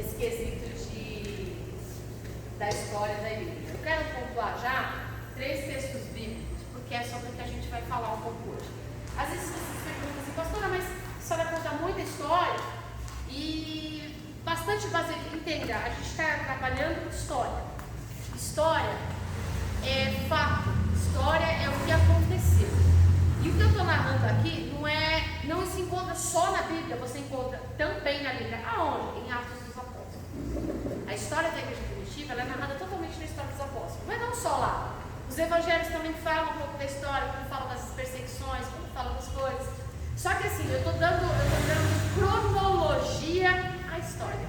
nesse quesito da história da igreja. Eu quero pontuar já 3 textos bíblicos, porque é sobre o que a gente vai falar um pouco hoje. Às vezes vocês perguntam assim, pastora, mas a senhora conta muita história e bastante baseada. Entenda, a gente está trabalhando história. História é fato, história é o que aconteceu. E o que eu estou narrando aqui não se encontra só na Bíblia, você encontra também na Bíblia. Aonde? Em Atos dos Apóstolos. A história da igreja primitiva ela é narrada totalmente na história dos apóstolos, mas não só lá. Os evangelhos também falam um pouco da história, quando falam das perseguições, quando falam das coisas. Só que assim, eu estou dando cronologia à história.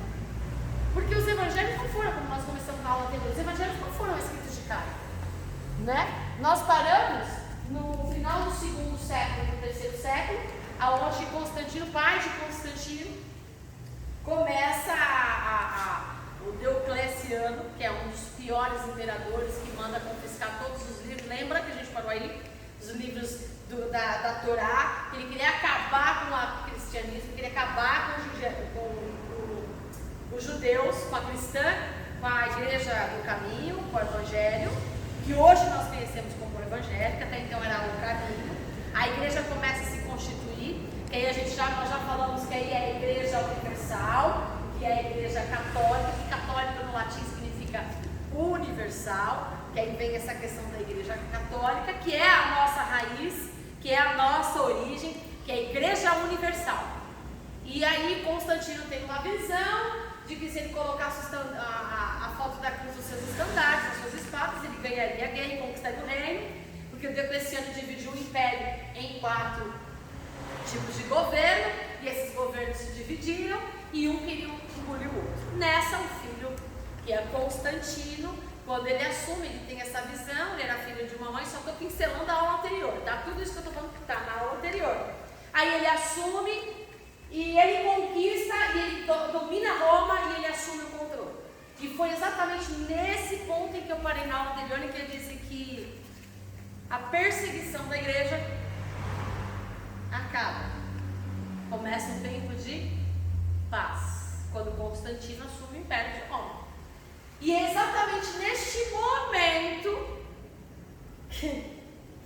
Porque os evangelhos não foram, como nós começamos na aula anterior, os evangelhos não foram escritos de cara. Né? Nós paramos no final do 2º século, no 3º século, aonde Constantino, pai de Constantino, começa o Diocleciano, que é um dos piores imperadores, que manda confiscar todos os livros. Lembra que a gente parou aí? Os livros da Torá, que ele queria acabar com o cristianismo, queria acabar com os judeus, com a cristã, com a igreja do caminho, com o evangelho, que hoje nós conhecemos como evangelho, que até então era o caminho. A igreja começa a se constituir, que aí nós já falamos que aí é a igreja universal, que é a igreja católica, que católica no latim significa universal, que aí vem essa questão da igreja católica, que é a nossa raiz, que é a nossa origem, que é a igreja universal. E aí Constantino tem uma visão de que se ele colocasse a foto da cruz nos seus estandartes, nas suas espadas, ele ganharia a guerra e conquistaria o reino, porque o Diocleciano dividiu o império em 4 tipos de governo, e esses governos se dividiram, e um queria engolir o outro. Nessa, o filho, que é Constantino, quando ele assume, ele tem essa visão, ele era filho de uma mãe, só estou pincelando a aula anterior, tá? Tudo isso que eu estou falando que está na aula anterior. Aí ele assume, e ele conquista, e ele domina Roma, e ele assume o controle. E foi exatamente nesse ponto em que eu parei na aula anterior, em que ele disse que a perseguição da igreja acaba. Começa um tempo de paz, quando Constantino assume o Império de Roma. E é exatamente neste momento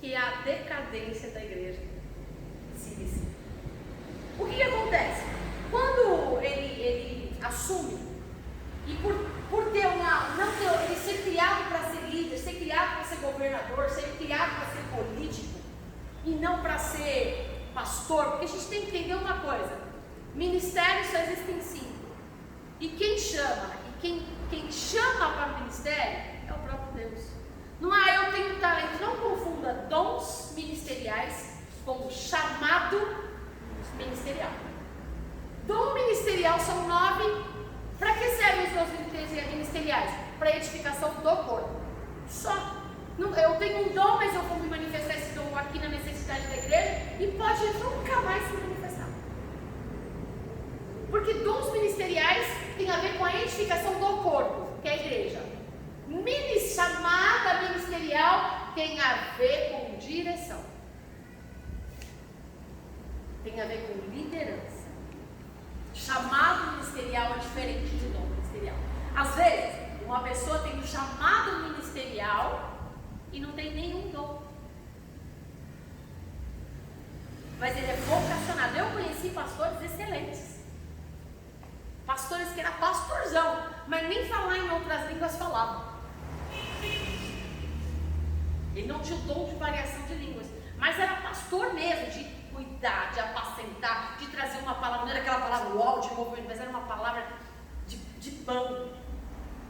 que a decadência da igreja se inicia. O que acontece? Quando ele assume, e por ter ele ser criado para ser líder, ser criado para ser governador, ser criado para ser político, e não para ser pastor, porque a gente tem que entender uma coisa: ministérios só existem 5. E quem chama, quem chama para o ministério é o próprio Deus. Não eu tenho talento. Não confunda dons ministeriais com chamado ministerial. Dom ministerial são 9. Para que servem os dons ministeriais? Para edificação do corpo. Só. Eu tenho um dom, mas eu vou me manifestar esse dom aqui na necessidade da igreja e pode nunca mais se manifestar. Porque dons ministeriais tem a ver com a edificação do corpo, que é a igreja. Chamada ministerial tem a ver com direção. Tem a ver com liderança. Chamado ministerial é diferente de dom ministerial. Às vezes, uma pessoa tem um chamado ministerial e não tem nenhum dom. Mas ele é vocacionado. Eu conheci pastores excelentes. Pastores que era pastorzão, mas nem falar em outras línguas falava. Ele não tinha o dom de variação de línguas, mas era pastor mesmo, de cuidar, de apacentar, de trazer uma palavra. Não era aquela palavra uau de movimento, mas era uma palavra de pão,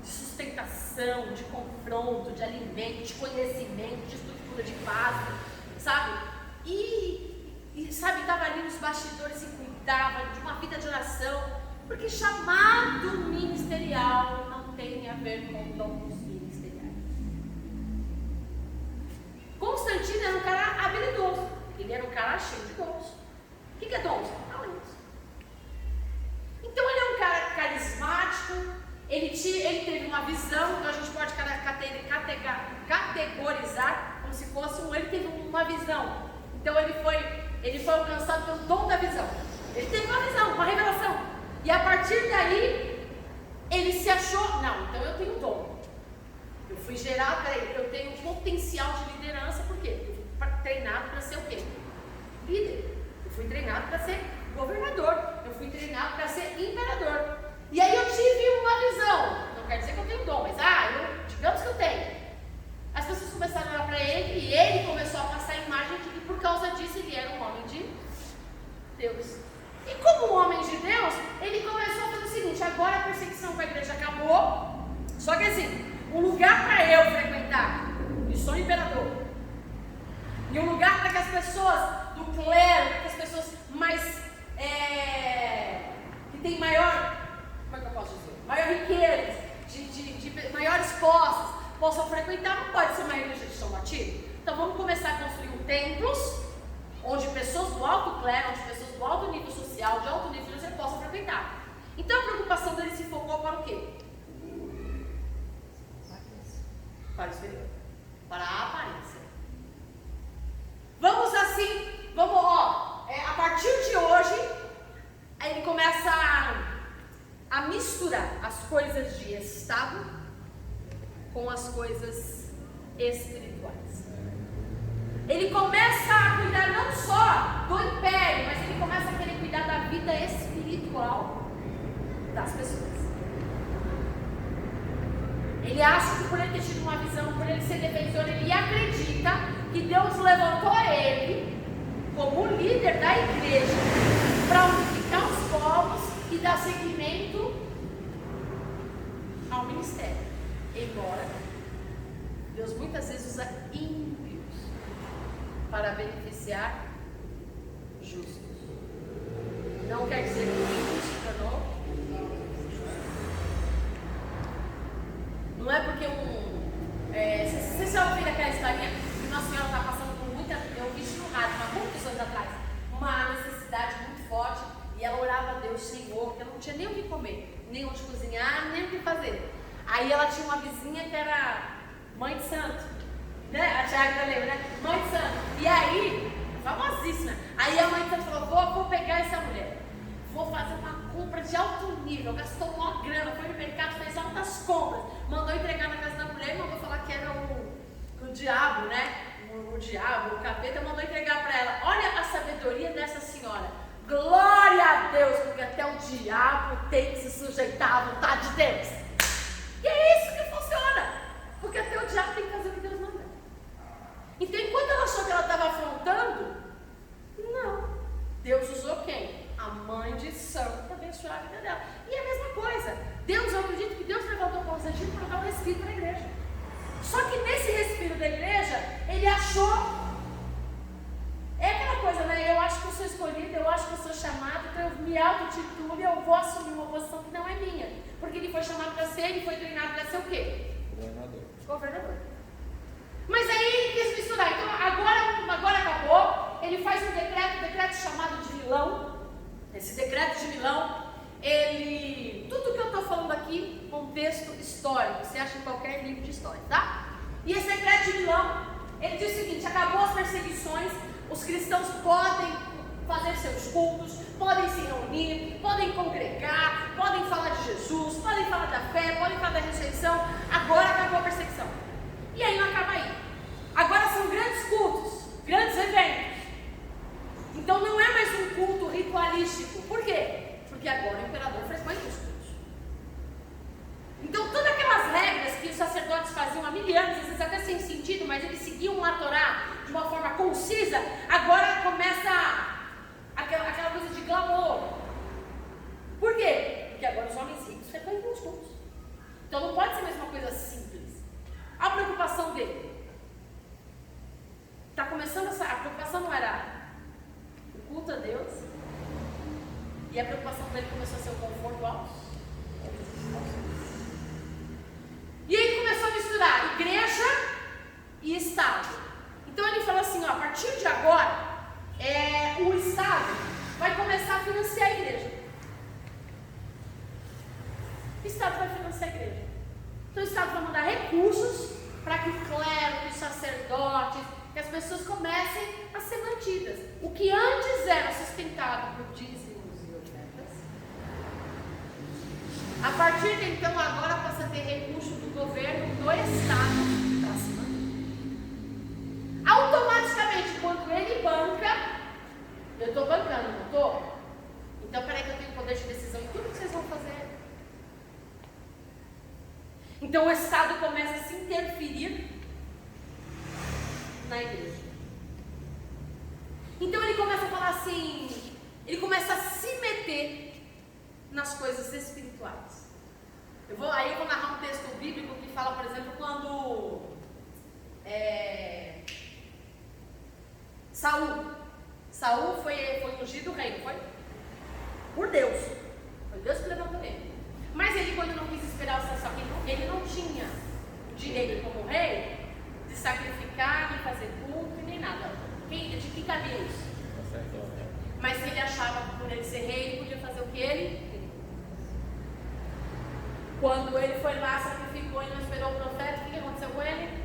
de sustentação, de confronto, de alimento, de conhecimento, de estrutura de base, sabe? E sabe, estava ali nos bastidores e cuidava de uma vida de oração, porque chamado ministerial não tem a ver com dons ministeriais. Constantino era um cara habilidoso, ele era um cara cheio de dons. O que é dons? Talentos. Então ele é um cara carismático, ele teve uma visão, então a gente pode categorizar como se fosse ele teve uma visão. Então ele foi alcançado pelo dom da visão. Ele teve uma visão, uma revelação. E a partir daí, Ele se achou, não, então eu tenho dom. Eu fui gerado, peraí, eu tenho potencial de liderança, por quê? Eu fui treinado para ser o quê? Líder. Eu fui treinado para ser governador. Eu fui treinado para ser imperador. E aí eu tive uma visão. Não quer dizer que eu tenho dom, mas digamos que eu tenho. As pessoas começaram a olhar para ele e ele começou a passar a imagem de que por causa disso ele era um homem de Deus. E como um homem de Deus, ele começou a fazer o seguinte: agora a perseguição com a igreja acabou. Só que assim, um lugar para eu frequentar, e sou imperador, e um lugar para que as pessoas do clero, para que as pessoas mais que tem maior, como é que eu posso dizer? Maior riqueza, de maiores posses, possam frequentar, não pode ser uma igreja de São Batido. Então vamos começar a construir templos onde pessoas do alto clero, onde pessoas do alto nível social, de alto nível financeiro possam frequentar. Então a preocupação dele se focou para o quê? Para o exterior, para a aparência. Vamos assim, a partir de hoje, ele começa a misturar as coisas de Estado com as coisas espirituais. Ele começa a cuidar não só do império, mas ele começa a querer cuidar da vida espiritual das pessoas. Ele acha que por ele ter tido uma visão, por ele ser defensor, ele acredita que Deus levantou ele como líder da igreja para unificar os povos e dar seguimento ao ministério. Embora Deus muitas vezes usa ímpios para beneficiar justos. Não quer dizer que o ímpio se tornou justo. Não é porque vocês já ouviram aquela historinha que Nossa Senhora está passando por muita, eu vi isso no rádio, há muitos anos atrás, uma necessidade muito forte, e ela orava a Deus, Senhor, porque ela não tinha nem o que comer, nem onde cozinhar, nem o que fazer. Aí ela tinha uma vizinha que era mãe de santo, né? A Tiago lembra, né? Mãe de santo. E aí, famosíssima. Aí a mãe de santo falou: vou pegar essa mulher, vou fazer uma compra de alto nível. Gastou uma grana, foi no mercado, fez altas compras, mandou entregar na casa da mulher e mandou falar que era o diabo, né? O diabo, o capeta, mandou entregar para ela. Olha a sabedoria dessa senhora. Glória a Deus, porque até o diabo tem que se sujeitar à vontade de Deus. E é isso que funciona, porque até o diabo tem que fazer o que Deus manda. Então, enquanto ela achou que ela estava afrontando, não. Deus usou quem? A mãe de santo para abençoar a vida dela. E é a mesma coisa. Eu acredito que Deus levantou Constantino para dar um respiro para a igreja. Só que nesse respiro da igreja, ele achou. É aquela coisa, né? Eu acho que eu sou escolhido, eu acho que eu sou chamado, então eu me auto-titulo e eu vou assumir uma posição que não é minha. Porque ele foi chamado para ser, ele foi treinado para ser o quê? Governador. Mas aí ele quis misturar. Então agora acabou. Ele faz um decreto chamado de Milão. Esse decreto de Milão, tudo que eu estou falando aqui, contexto histórico, você acha em qualquer livro de história, tá? E esse decreto de Milão, ele diz o seguinte: acabou as perseguições, os cristãos podem fazer seus cultos, podem se reunir, podem congregar, podem falar de Jesus, podem falar da fé, podem falar da ressurreição. Agora acabou a perseguição. E aí não acaba aí. Agora são grandes cultos, grandes eventos. Então não é mais um culto ritualístico. Por quê? Porque agora o imperador frequenta os cultos. Então todas aquelas regras que os sacerdotes faziam há 1000 anos, às vezes até sem sentido, mas eles seguiam a Torá de uma forma concisa, agora começa aquela coisa de glamour. Por quê? Porque agora os homens ricos frequentam os cultos. Então não pode ser mais uma coisa simples. A preocupação dele está começando a preocupação não era o culto a Deus, e a preocupação dele começou a ser o conforto aos. E aí ele começou a misturar igreja e Estado. Então ele falou assim: ó, a partir de agora, o Estado vai começar a financiar a igreja. O Estado vai financiar a igreja. Então o Estado vai mandar recursos para que o clero, que os sacerdotes, que as pessoas comecem a ser mantidas. O que antes era sustentado por dízimos e ofertas, A partir de então, agora passa a ter recurso do governo do Estado para cima. Automaticamente, quando ele banca, eu estou bancando, não estou? Então, peraí que eu tenho poder de decisão em tudo que vocês vão fazer. Então, o Estado começa a se interferir na igreja. Então, ele começa a falar assim, ele começa a se meter nas coisas espirituais. Aí eu vou narrar um texto bíblico que fala, por exemplo, quando Saul foi ungido rei, não foi? Por Deus. Foi Deus que levantou ele. Mas ele, quando não quis esperar o seu sacrifício, ele não tinha direito como rei de sacrificar, nem fazer culto, nem nada. De que cabia isso? Mas se ele achava que por ele ser rei, ele podia fazer o que ele queria. Quando ele foi lá, sacrificou e não esperou o profeta, o que aconteceu com ele?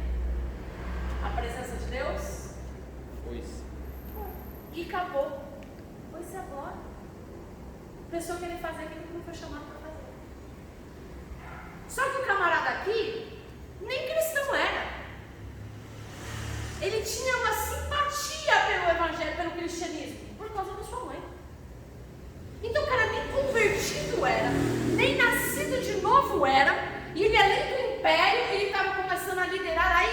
A presença de Deus? E acabou. Foi-se agora. A pessoa querer fazer aquilo que não foi chamado para fazer. Só que o camarada aqui, nem cristão era. Ele tinha uma simpatia pelo evangelho, pelo cristianismo, por causa da sua mãe. Então o cara nem convertido era, nem nascido de novo era, e ele além do império, ele estava começando a liderar a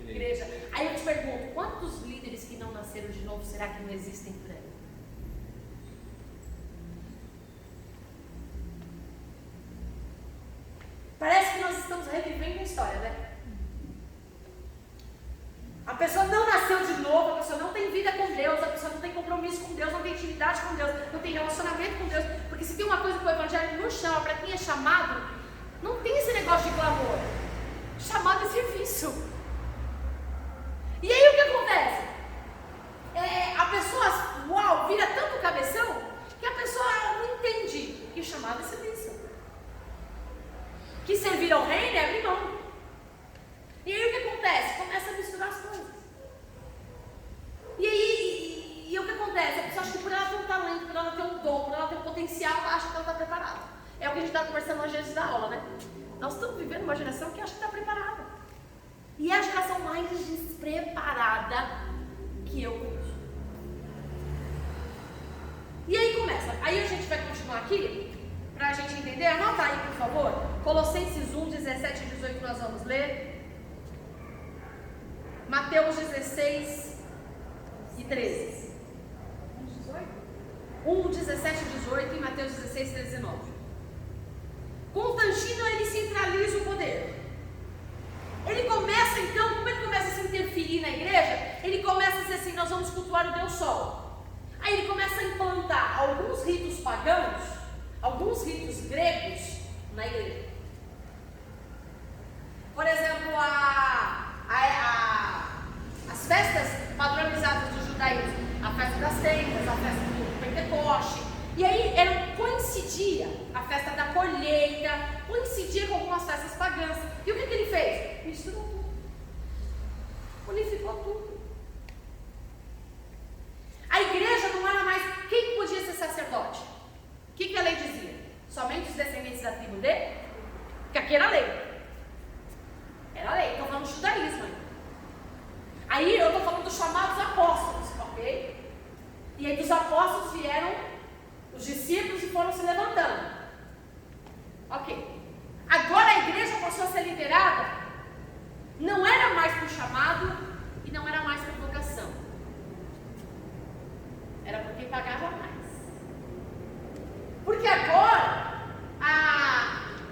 igreja. Aí eu te pergunto, quantos líderes que não nasceram de novo, será que não existem por aí? Parece que nós estamos revivendo a história, né? A pessoa não nasceu de novo, a pessoa não tem vida com Deus, a pessoa não tem compromisso com Deus, não tem intimidade com Deus, não tem relacionamento com Deus. Porque se tem uma coisa que o Evangelho nos chama, para quem é chamado, não tem esse negócio de glamour. Chamado é serviço. E aí o que acontece? A pessoa, vira tanto cabeção, que a pessoa não entende que chamado é serviço. Que servir ao reino é abrir mão. E aí o que acontece? Começa a misturar as coisas. E o que acontece? A pessoa acha que por ela ter um talento, por ela ter um dom, por ela ter um potencial, ela acha que ela está preparada. É o que a gente está conversando hoje antes da aula, né? Nós estamos vivendo uma geração que acha que está preparada. E é a geração mais despreparada que eu conheço. E aí começa. Aí a gente vai continuar aqui, para a gente entender. Anota aí, por favor. Colossenses 1, 17 e 18 nós vamos ler. Mateus 16 e 13. 1, 17 e 18 e Mateus 16, 13 e 19. Constantino, ele centraliza o poder. Ele começa então, como ele começa a se interferir na igreja, ele começa a dizer assim, nós vamos cultuar o Deus Sol. Aí ele começa a implantar alguns ritos pagãos, alguns ritos gregos na igreja. Por exemplo, as festas padronizadas do judaísmo, a festa das tendas, a festa do Pentecoste. E aí coincidia a festa da colheita, coincidia com algumas festas pagãs. E o que ele fez? Misturou tudo. Unificou tudo. A igreja não era mais quem podia ser sacerdote. O que a lei dizia? Somente os descendentes da tribo de? Porque aqui era a lei. Era a lei, estou falando do judaísmo ainda. Aí eu estou falando dos chamados apóstolos, ok? E aí dos apóstolos vieram os discípulos e foram se levantando. Ok. Agora a igreja passou a ser liderada, não era mais por chamado e não era mais por vocação. Era por quem pagava mais. Porque agora,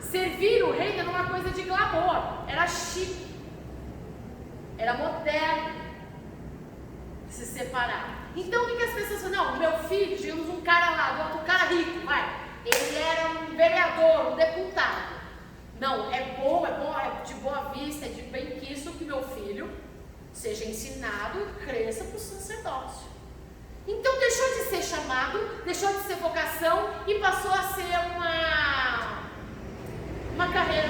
servir o reino era uma coisa de glamour, era chique, era moderno, se separar. Então o que as pessoas falam? Não, meu filho, digamos um cara lá, um cara rico, vai, ele era um vereador, um deputado. Não, é bom, é de boa vista, é de bem quisto que meu filho seja ensinado e cresça para o sacerdócio. Então deixou de ser chamado, deixou de ser vocação e passou a ser uma carreira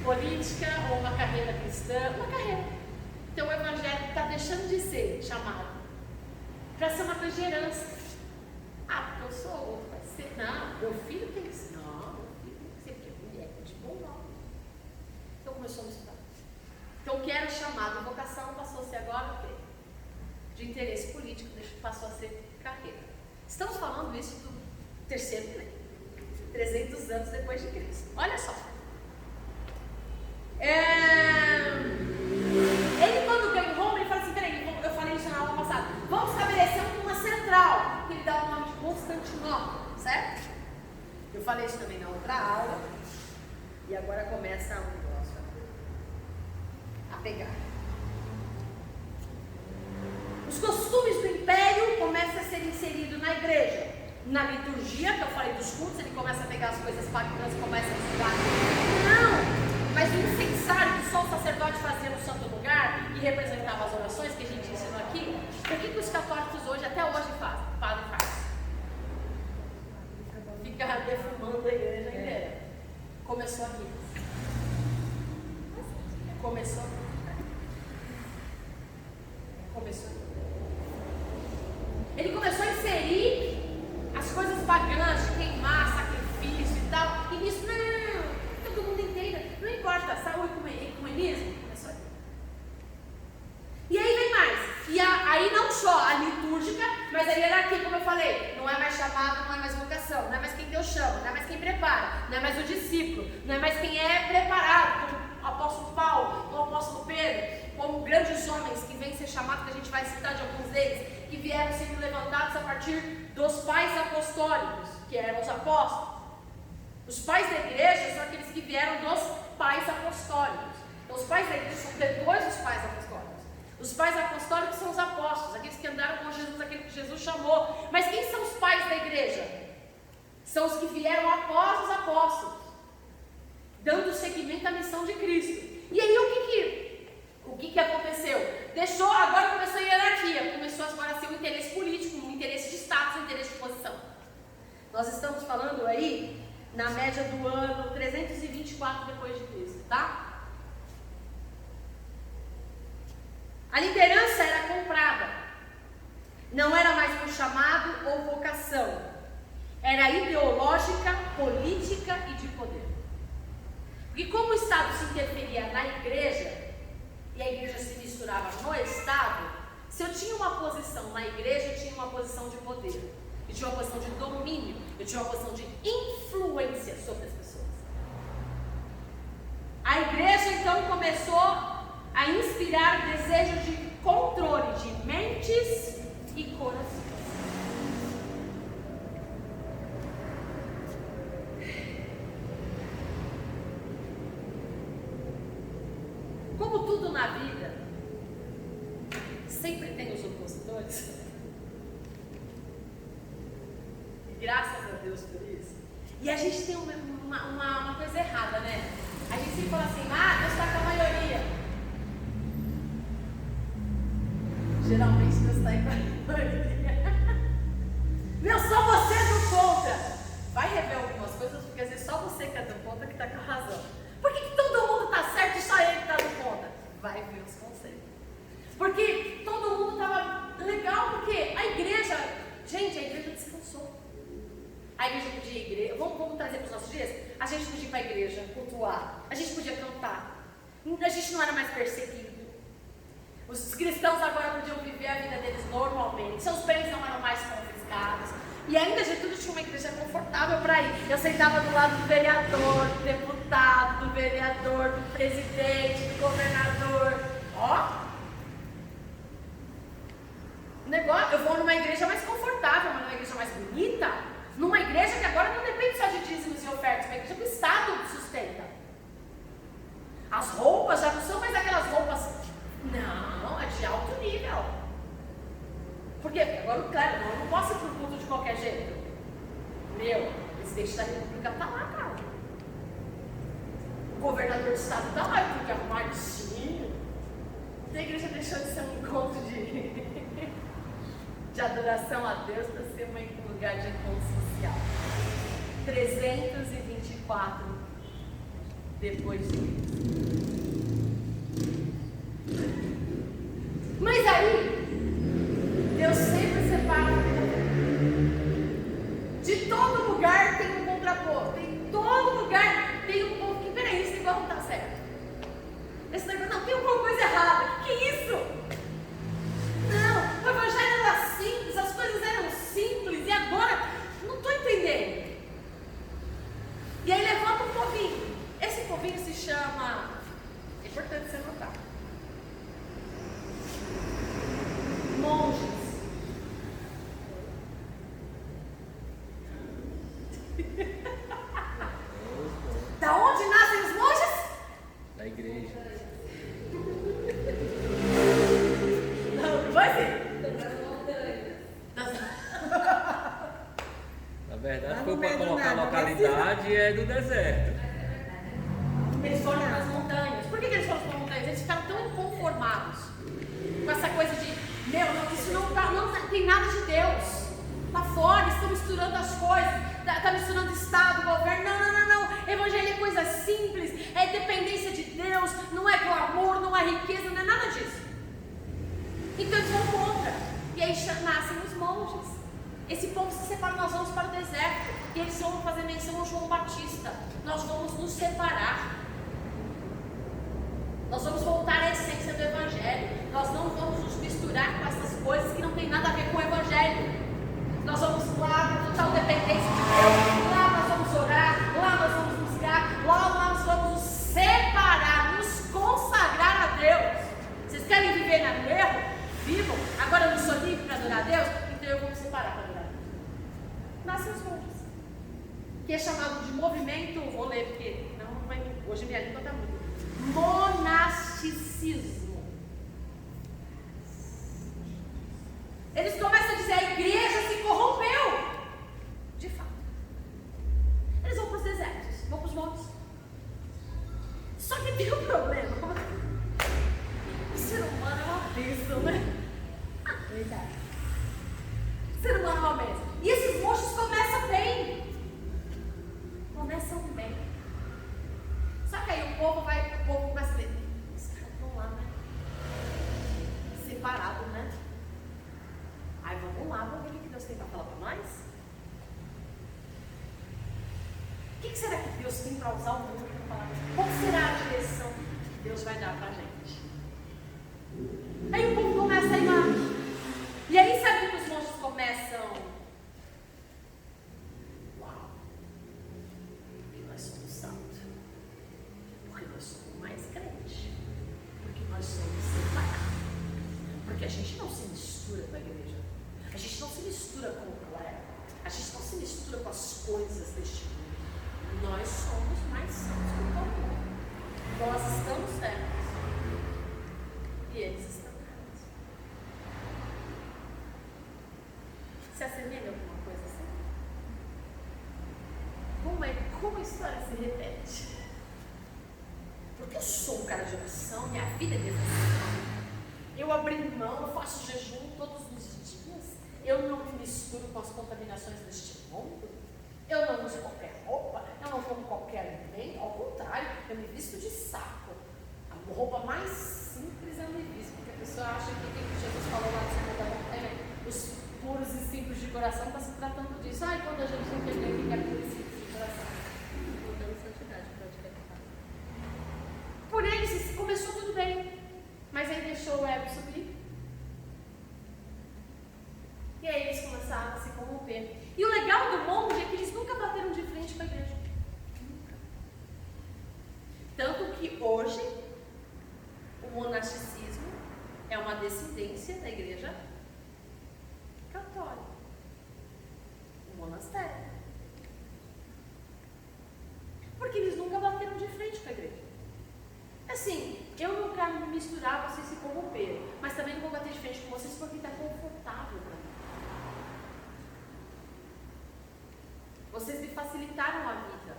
política ou uma carreira cristã, uma carreira. Então o evangelho está deixando de ser chamado para ser uma coisa de herança. Porque eu sou, o outro vai ser. Não, meu filho tem que ser. Não, meu filho tem que ser, porque mulher é de bom nome. Então começou a estudar. Então o que era chamado vocação passou a ser agora o quê? De interesse político, passou a ser carreira. Estamos falando isso do terceiro milênio, 300 anos depois de Cristo. Olha só. Ele quando ganhou Roma, ele fala assim, peraí, eu falei isso na aula passada, vamos estabelecer uma central, que ele dá o nome de Constantinopla, certo? Eu falei isso também na outra aula, e agora começa um negócio a pegar. Os costumes do império começam a ser inseridos na igreja. Na liturgia, que eu falei dos cultos, ele começa a pegar as coisas pagãs e começa a estudar. Não! Mas o incensário que só o sacerdote fazia no santo lugar e representava as orações que a gente ensinou aqui, o que os católicos hoje, até hoje fazem? O padre faz. Fica defumando a igreja inteira. Começou aqui. Começou aqui. Ele começou a inserir as coisas pagãs de queimar, sacrifício e tal. E nisso, não, todo mundo entenda. Não importa, saúde e ecumenismo. Começou aqui. E aí vem mais. E aí não só a litúrgica, mas a hierarquia, como eu falei. Não é mais chamado, não é mais vocação. Não é mais quem Deus chama, não é mais quem prepara. Não é mais o discípulo. Não é mais quem é preparado, como o apóstolo Paulo, como o apóstolo Pedro. Como grandes homens que vêm ser chamados, que a gente vai citar de alguns deles, que vieram sendo levantados a partir dos pais apostólicos, que eram os apóstolos. Os pais da igreja são aqueles que vieram dos pais apostólicos. Então os pais da igreja são depois dos pais apostólicos. Os pais apostólicos são os apóstolos, aqueles que andaram com Jesus, aqueles que Jesus chamou. Mas quem são os pais da igreja? São os que vieram após os apóstolos, dando seguimento à missão de Cristo. E aí o que aconteceu? Agora começou a hierarquia, começou agora a ser um interesse político, um interesse de status, um interesse de posição. Nós estamos falando aí na média do ano 324 depois de Cristo, tá? A liderança era comprada, não era mais por chamado ou vocação, era ideológica, política e de poder. Porque como o Estado se interferia na igreja, e a igreja se misturava no Estado, se eu tinha uma posição na igreja, eu tinha uma posição de poder, eu tinha uma posição de domínio, eu tinha uma posição de influência sobre as pessoas. A igreja então começou a inspirar desejo de controle de mentes e corações. Como tudo na vida, sempre tem os opositores. E graças a Deus por isso. E a gente tem uma coisa errada, né? A gente sempre fala assim, Deus está com a maioria. Geralmente Deus está com a maioria. Meu, só você é do contra. Vai rever algumas coisas, porque às vezes só você que é do contra que está com a razão. Por que todo mundo está certo e só ele está do contra? Vai ver os conselhos. Porque todo mundo estava legal, porque a igreja descansou. A igreja podia ir, vamos trazer para os nossos dias? A gente podia ir para a igreja, cultuar, a gente podia cantar, a gente não era mais perseguido. Os cristãos agora podiam viver a vida deles normalmente, seus bens não eram mais confiscados. E ainda Getúlio tinha uma igreja confortável para ir. Eu sentava do lado do vereador, do deputado, do vereador, do presidente, do governador. Eu vou numa igreja mais confortável, mas numa igreja mais bonita. Numa igreja que agora não depende só de dízimos e ofertas, uma igreja que o Estado sustenta. As roupas já não são mais aquelas roupas, não, é de alto nível. Por quê? Porque agora, claro, eu não posso ir para o culto de qualquer jeito. O presidente da República está lá, cara. O governador do estado está lá, eu tenho que arrumar bichinho. A igreja deixou de ser um encontro de adoração a Deus para ser um lugar de encontro social. 324 depois de Cristo. Mas aí, Deus sempre separa a vida. para colocar a localidade é do deserto. Eles foram para as montanhas. Por que eles foram para as montanhas? Eles ficaram tão inconformados com essa coisa de, isso não tem nada de Deus. Lá fora estão misturando as coisas, está misturando Estado, governo. Não. Evangelho é coisa simples, é dependência de Deus, não é glamour, não é riqueza, não é nada disso. Então eles vão contra. E aí nascem os monges. Esse povo se separa, nós vamos para o deserto. E eles vão fazer menção a João Batista. Nós vamos nos separar. Nós vamos voltar à essência do Evangelho. Nós não vamos nos misturar com essas coisas que não tem nada a ver com o Evangelho. Nós vamos lá para total dependência de Deus. Lá nós vamos orar. Lá nós vamos buscar. Lá nós vamos nos separar, nos consagrar a Deus. Vocês querem viver no erro? Vivam. Agora eu não sou livre para adorar a Deus, então eu vou me separar para adorar a Deus. Nascem os monges, que é chamado de movimento, vou ler porque não vai, hoje minha língua está muito. Monasticismo. Eles começam a dizer, a igreja se corrompeu. De fato. Eles vão para os desertos, vão para os montes. Só que tem um problema. O ser humano é uma bênção, né? Verdade. O ser humano é uma bênção. E esses monges começam bem. Só que aí o povo começa a dizer, os caras estão lá, né? Separados, né? Aí vamos lá, vamos ver o que Deus tem para falar para nós. O que será que Deus tem para usar o mundo para falar? Qual será a direção que Deus vai dar para a gente? Aí o povo começa a ir lá. E aí sabe que os monges começam? Uau! Porque nós somos santos. Porque nós somos mais crentes. Porque nós somos separados. Porque a gente não se mistura com a igreja. A gente não se mistura com o clero. A gente não se mistura com as coisas deste mundo. Nós somos mais santos que todo mundo. Nós estamos certos. E eles estão errados. Se assemelha a alguma coisa assim? Como a história se repete? Porque eu sou um cara de oração, minha vida é devoção. Eu abri mão, eu faço jejum todos os dias. Eu não me misturo com as contaminações deste mundo. Eu não uso qualquer roupa, eu não como qualquer alimento. Ao contrário, eu me visto de saco. A roupa mais simples eu me visto, porque a pessoa acha que o que Jesus falou lá no Sermão da Montanha, os puros e simples de coração, está se tratando disso. Ai, quando a gente entender o que é puro e simples de coração. Voltando santidade para o direito. Por eles começou tudo bem, mas aí deixou o ego subir. E aí eles começaram a se corromper. E o legal do monge é que eles nunca bateram de frente com a igreja. Nunca. Tanto que hoje o monasticismo é uma descendência da igreja católica. O monastério. Porque eles nunca bateram de frente com a igreja. Assim, eu não quero me misturar, vocês se corromperem, mas também não vou bater de frente com vocês porque está confortável para mim. Vocês me facilitaram a vida.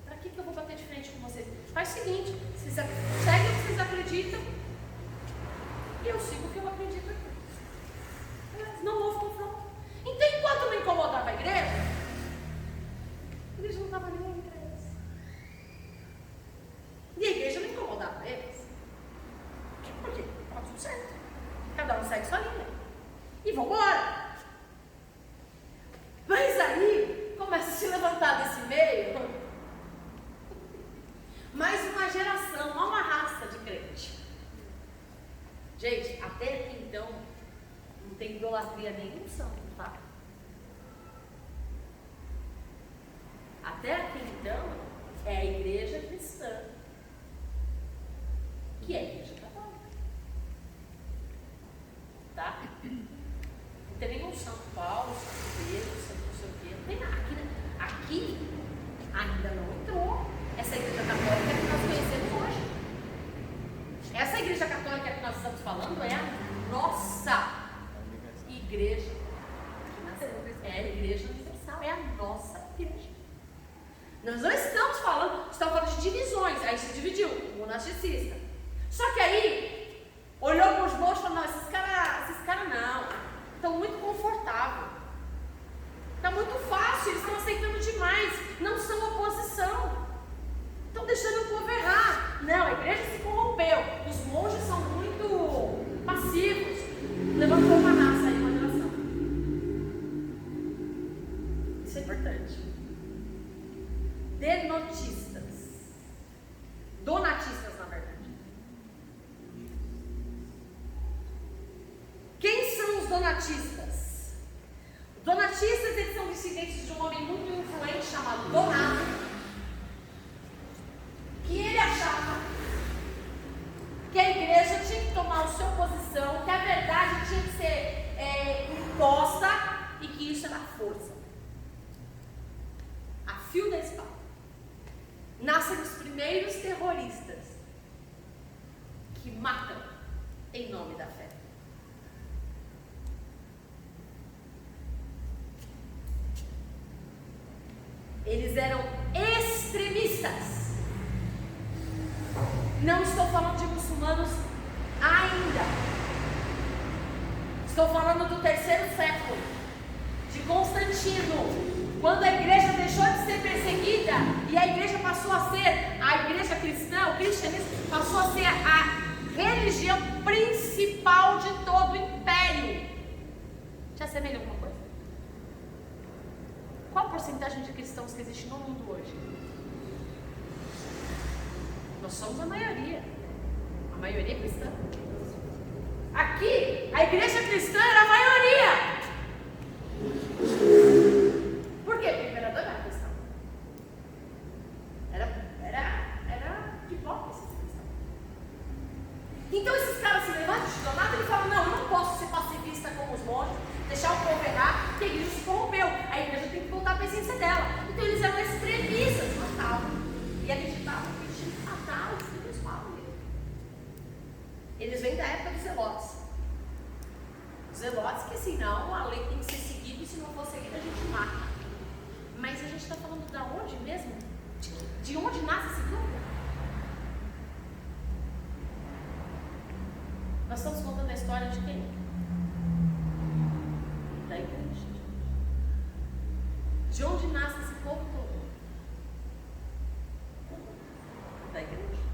Para que eu vou bater de frente com vocês? Faz o seguinte, vocês seguem o que vocês acreditam e eu sigo o que eu acredito aqui. Não houve confronto. Então, enquanto não incomodava a igreja não estava nem aí para eles. E a igreja não incomodava eles. Por quê? Estava tudo certo. Cada um segue sua linha. E vambora. Mas aí começa a se levantar desse meio mais uma geração, uma raça de crente. Gente, até aqui então não tem idolatria nenhum santo, tá? Até aqui então é a igreja cristã, que é a igreja católica, tá? Não tem nenhum Santo Paulo, Santo Pedro, Santo não sei o quê, não tem nada. Aqui ainda não entrou essa igreja católica que nós conhecemos hoje. Essa igreja católica que nós estamos falando é a nossa igreja. É a igreja universal, é a nossa igreja. Nós não estamos falando de divisões. Aí se dividiu, monasticista. Só que aí, olhou para os moços e falou, não, esses caras não, estão muito confortáveis. Está muito fácil, eles estão aceitando demais, não são oposição. Estão deixando o povo errar. Não, a igreja se corrompeu. Os monges são muito passivos. Levantou uma raça aí, uma geração. Isso é importante. Denotistas. Donatistas, na verdade. Quem são os donatistas? Os donatistas, eles são descendentes de um homem muito influente chamado Donato, que ele achava que a igreja tinha que tomar a sua posição, que a verdade tinha que ser imposta e que isso era força. A fio da espada. Nascem os primeiros terroristas que matam em nome da fé. Eles eram extremistas. Não estou falando de muçulmanos ainda. Estou falando do 3º século, de Constantino, quando a igreja deixou de ser perseguida e a igreja passou a ser, a igreja cristã, o cristianismo, passou a ser a religião principal de todo o império. Te assemelha alguma coisa? Qual a porcentagem de cristãos que existe no mundo hoje? Nós somos a maioria é cristã. Aqui, a igreja cristã era a maioria. Por quê? Porque o imperador era cristão. Era hipócrita esse cristão. Então esses caras se levantam de Donato e falam, não, eu não posso ser pacifista como os monges, deixar o povo errar, porque a igreja se corrompeu. A igreja tem que voltar para a essência dela. Então eles eram extremistas, matavam. E acreditavam que tinha que matar os filhos Paulo. Eles vêm da época dos zelotes. Os zelotes que assim, não, a lei tem que ser seguida e se não for seguida a gente mata. Mas a gente está falando de onde mesmo? De onde nasce esse grupo? Nós estamos contando a história de quem? Da igreja. De onde nasce esse povo todo? Da igreja.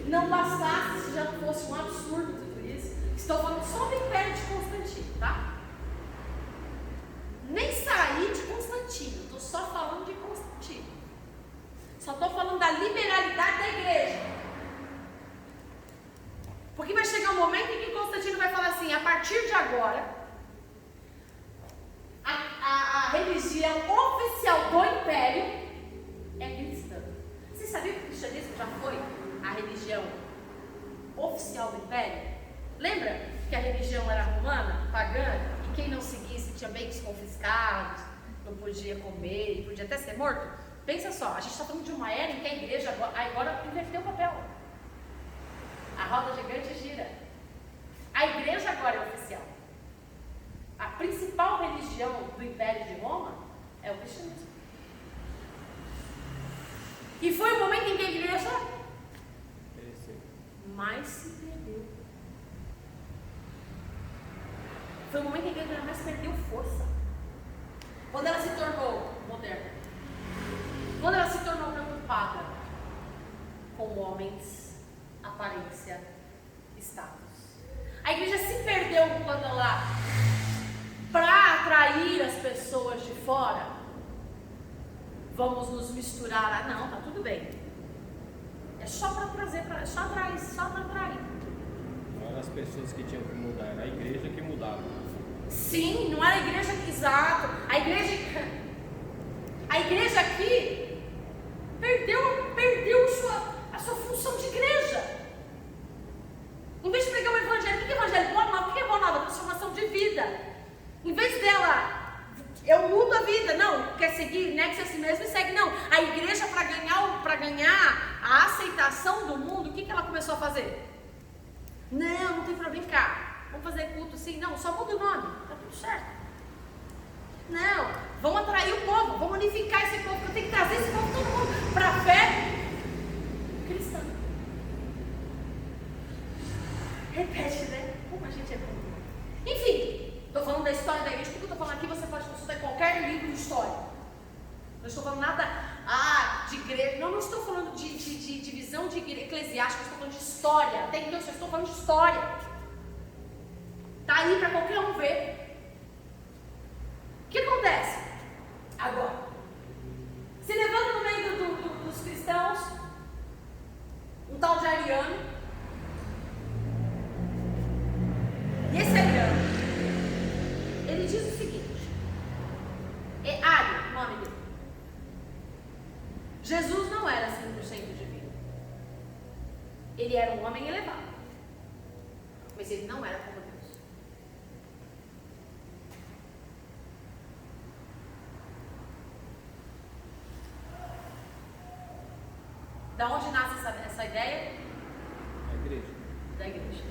Não bastasse, se já não fosse um absurdo tudo isso, estou falando só do Império de Constantino, tá? Nem saí de Constantino, estou só falando de Constantino. Só estou falando da liberalidade da igreja. Porque vai chegar um momento em que Constantino vai falar assim, a partir de agora, a religião oficial do Império é cristã. Você sabia que o cristianismo já foi a religião oficial do Império? Lembra que a religião era romana, pagã, e quem não seguisse tinha bens confiscados, não podia comer, podia até ser morto? Pensa só, a gente está falando de uma era em que a igreja agora inverteu o papel. A roda gigante gira. A igreja agora é oficial. A principal religião do Império de Roma é o cristianismo. E foi o momento em que a igreja mais se perdeu. Foi o momento em que a igreja mais perdeu força. Quando ela se tornou moderna. Quando ela se tornou preocupada com homens, aparência, status. A igreja se perdeu quando ela, para atrair as pessoas de fora, vamos nos misturar. Ah, não, tá tudo bem. É só para trazer, só para atrair. Não eram as pessoas que tinham que mudar, era a igreja que mudava. Sim, não era a igreja que, exato. A igreja aqui perdeu a sua função de igreja. Em vez de pregar o evangelho, o que é evangelho? Boa nova. O que é boa nova? Transformação de vida. Em vez dela, eu mudo a vida. Não, quer seguir, negue-se a si mesmo e segue. Não, a igreja para ganhar a aceitação do mundo, o que ela começou a fazer? Não tem problema, vem cá. Vamos fazer culto sim? Não, só muda o nome, tá tudo certo. Não, vamos atrair o povo, vamos unificar esse povo, porque eu tenho que trazer esse povo todo mundo para a fé cristã. Repete, né? Como a gente é bom. Enfim, estou falando da história da igreja, porque eu estou falando aqui, você pode consultar qualquer livro de história. Não estou falando nada de igreja, não estou falando de divisão de igreja eclesiástica, estou falando de história. Até então, eu estou falando de história. Está aí para qualquer um ver. O que acontece? Agora, se levanta no meio dos cristãos um tal de Ariano. E esse Ariano, ele diz o seguinte: é Ario, o nome dele. Jesus não era 100% divino. Ele era um homem elevado, mas ele não era como Deus. Da onde nasce essa ideia? Da igreja. Da igreja.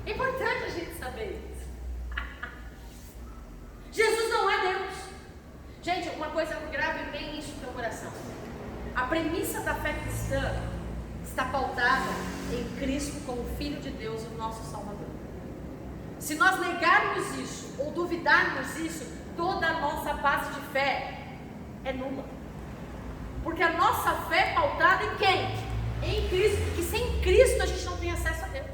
É importante a gente saber isso. Jesus não é Deus. Gente, uma coisa grave bem isso no teu coração. A premissa da fé cristã está pautada em Cristo como Filho de Deus, o nosso Salvador. Se nós negarmos isso ou duvidarmos isso, toda a nossa base de fé é nula. Porque a nossa fé é pautada em quem? Em Cristo. Porque sem Cristo a gente não tem acesso a Deus.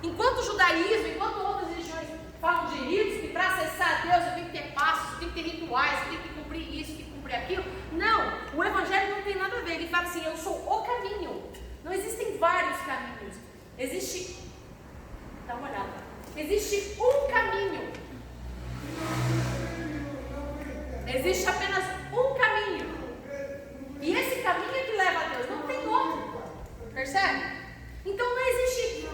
Enquanto o judaísmo, enquanto outras religiões falam de ritos, que para acessar a Deus eu tenho que ter passos, eu tenho que ter rituais, eu tenho que cumprir isso, eu tenho que cumprir aquilo. Não, o Evangelho não tem nada a ver. Ele fala assim: eu sou o caminho. Não existem vários caminhos. Existe, dá uma olhada, existe um caminho. Existe apenas um caminho. E esse caminho é que leva a Deus, não tem outro. Percebe? Então não existe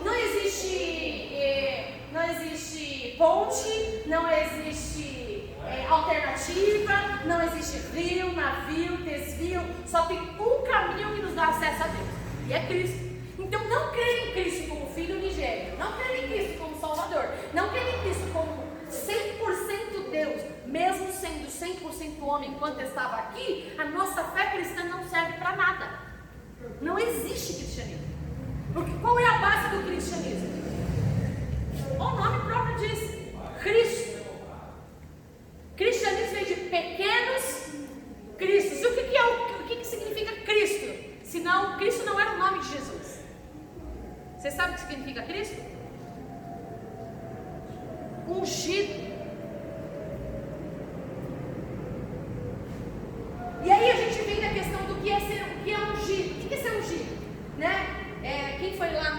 ponte, não existe alternativa, não existe rio, navio, desvio. Só tem um caminho que nos dá acesso a Deus, e é Cristo. Então não crer em Cristo como Filho unigênito, não crer em Cristo como Salvador, não crer em Cristo como 100% Deus, mesmo sendo 100% homem enquanto estava aqui, a nossa fé cristã não serve para nada. Não existe cristianismo. Porque qual é a base do cristianismo? O nome próprio diz: Cristo. Cristianismo vem de pequenos cristos. E o que significa Cristo? Senão, Cristo não era o nome de Jesus. Você sabe o que significa Cristo? Ungido. E aí a gente vem na questão do que é ungido. O que é ser ungido? Né? Quem foi lá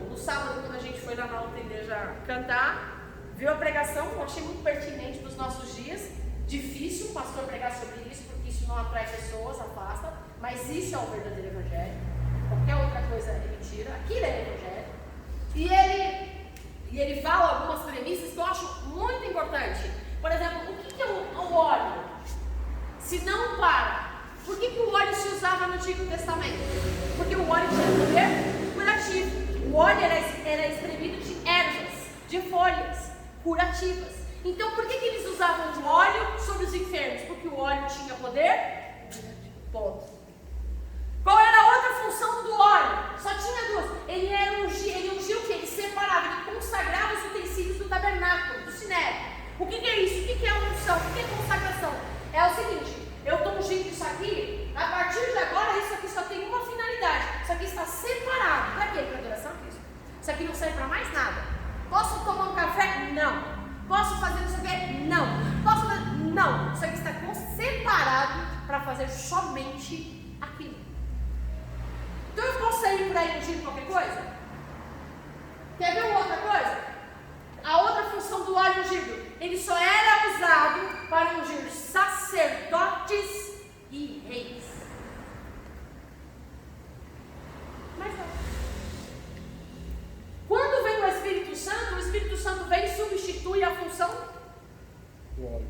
no sábado, quando a gente foi lá na outra igreja cantar, viu a pregação, eu achei muito pertinente para os nossos dias. Difícil o pastor pregar sobre isso, porque isso não atrai pessoas, afasta. Mas isso é o verdadeiro evangelho. Qualquer outra coisa é mentira. Aquilo é evangelho. E ele fala algumas premissas que eu acho muito importante. Por exemplo, o que é o óleo? Se não para. Por que o óleo se usava no Antigo Testamento? Porque o óleo tinha poder curativo. O óleo era espremido de ervas, de folhas curativas. Então por que eles usavam o óleo sobre os enfermos? Porque o óleo tinha poder. Ponto. Qual era a outra função do óleo? Só tinha duas. Ele ungia o que? Ele separava, ele consagrava os utensílios do tabernáculo, do sinédrio. O que é isso? O que é a unção? O que é consagração? É o seguinte: eu estou ungindo isso aqui, a partir de agora isso aqui só tem uma finalidade. Isso aqui está separado. Para quê? Para adoração a Cristo. Isso aqui não serve para mais nada. Posso tomar um café? Não. Posso fazer isso aqui? Não. Posso fazer? Não. Isso aqui está separado para fazer somente aquilo. Então eu posso sair por aí ungindo qualquer coisa? Quer ver uma outra coisa? A outra função do óleo ungido, ele só era usado para ungir sacerdotes e reis. Mas não. Quando vem o Espírito Santo vem e substitui a função do óleo.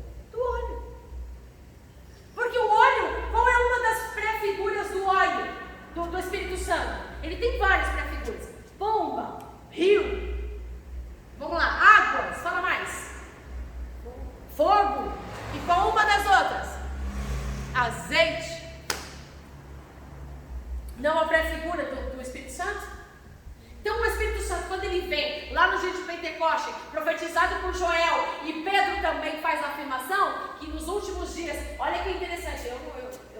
Porque o óleo, qual é uma das pré-figuras do óleo, do Espírito Santo? Ele tem várias pré-figuras. pré-figura do Espírito Santo. Então o Espírito Santo, quando ele vem lá no dia de Pentecoste, profetizado por Joel, e Pedro também faz a afirmação que nos últimos dias, olha que interessante, eu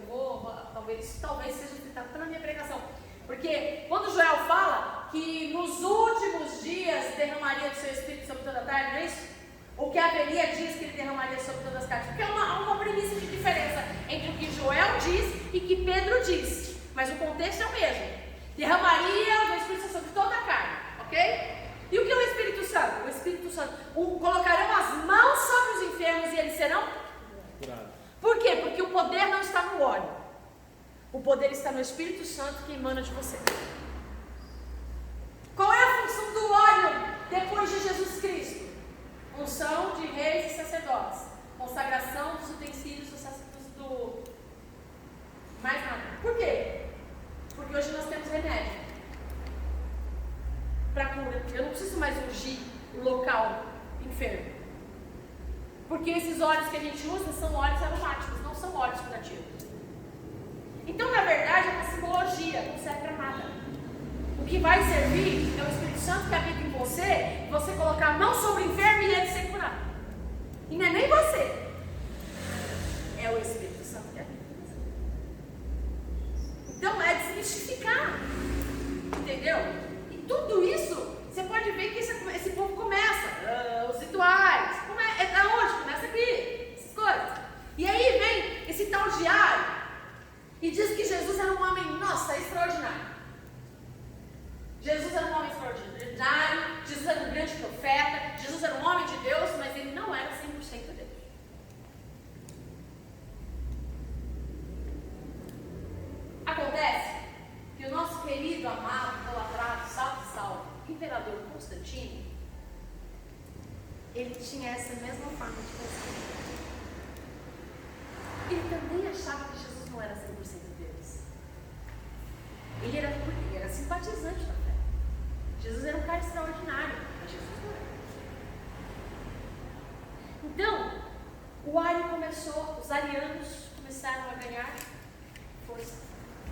vou talvez seja citado pela minha pregação, porque quando Joel fala que nos últimos dias derramaria do seu Espírito sobre toda a carne, não é isso? O que haveria diz que ele derramaria sobre todas as carnes, porque há uma premissa de diferença entre o que Joel diz e o que Pedro diz, mas o contexto é o mesmo. Derramaria do Espírito Santo sobre toda a carne, ok? E o que é o Espírito Santo? O Espírito Santo colocarão as mãos sobre os enfermos e eles serão curados. Por quê? Porque o poder não está no óleo. O poder está no Espírito Santo que emana de você. Qual é a função do óleo depois de Jesus Cristo? Unção de reis e sacerdotes. Consagração dos utensílios do... Mais nada. Por quê? Porque hoje nós temos remédio para cura. Eu não preciso mais ungir o local enfermo. Porque esses óleos que a gente usa são óleos aromáticos, não são óleos curativos. Então, na verdade, é uma simbologia, não serve para nada. O que vai servir é o Espírito Santo que habita em você, você colocar a mão sobre o enfermo e ele ser curado. E não é nem você, é o Espírito Santo que habita em você. Então, é desmistificar, entendeu? E tudo isso, você pode ver que esse povo começa, os rituais, é da onde? Começa aqui, essas coisas. E aí vem esse tal de Ario, e diz que Jesus era um homem, nossa, extraordinário. Jesus era um homem extraordinário, Jesus era um grande profeta, Jesus era um homem de Deus, mas ele não era 100% Deus. Acontece que o nosso querido, amado, idolatrado, salve, imperador Constantino, ele tinha essa mesma forma de pensar. Ele também achava que Jesus não era 100% Deus. Ele era simpatizante da fé. Jesus era um cara extraordinário, mas Jesus não era. Então, o Ario começou, os arianos começaram a ganhar força,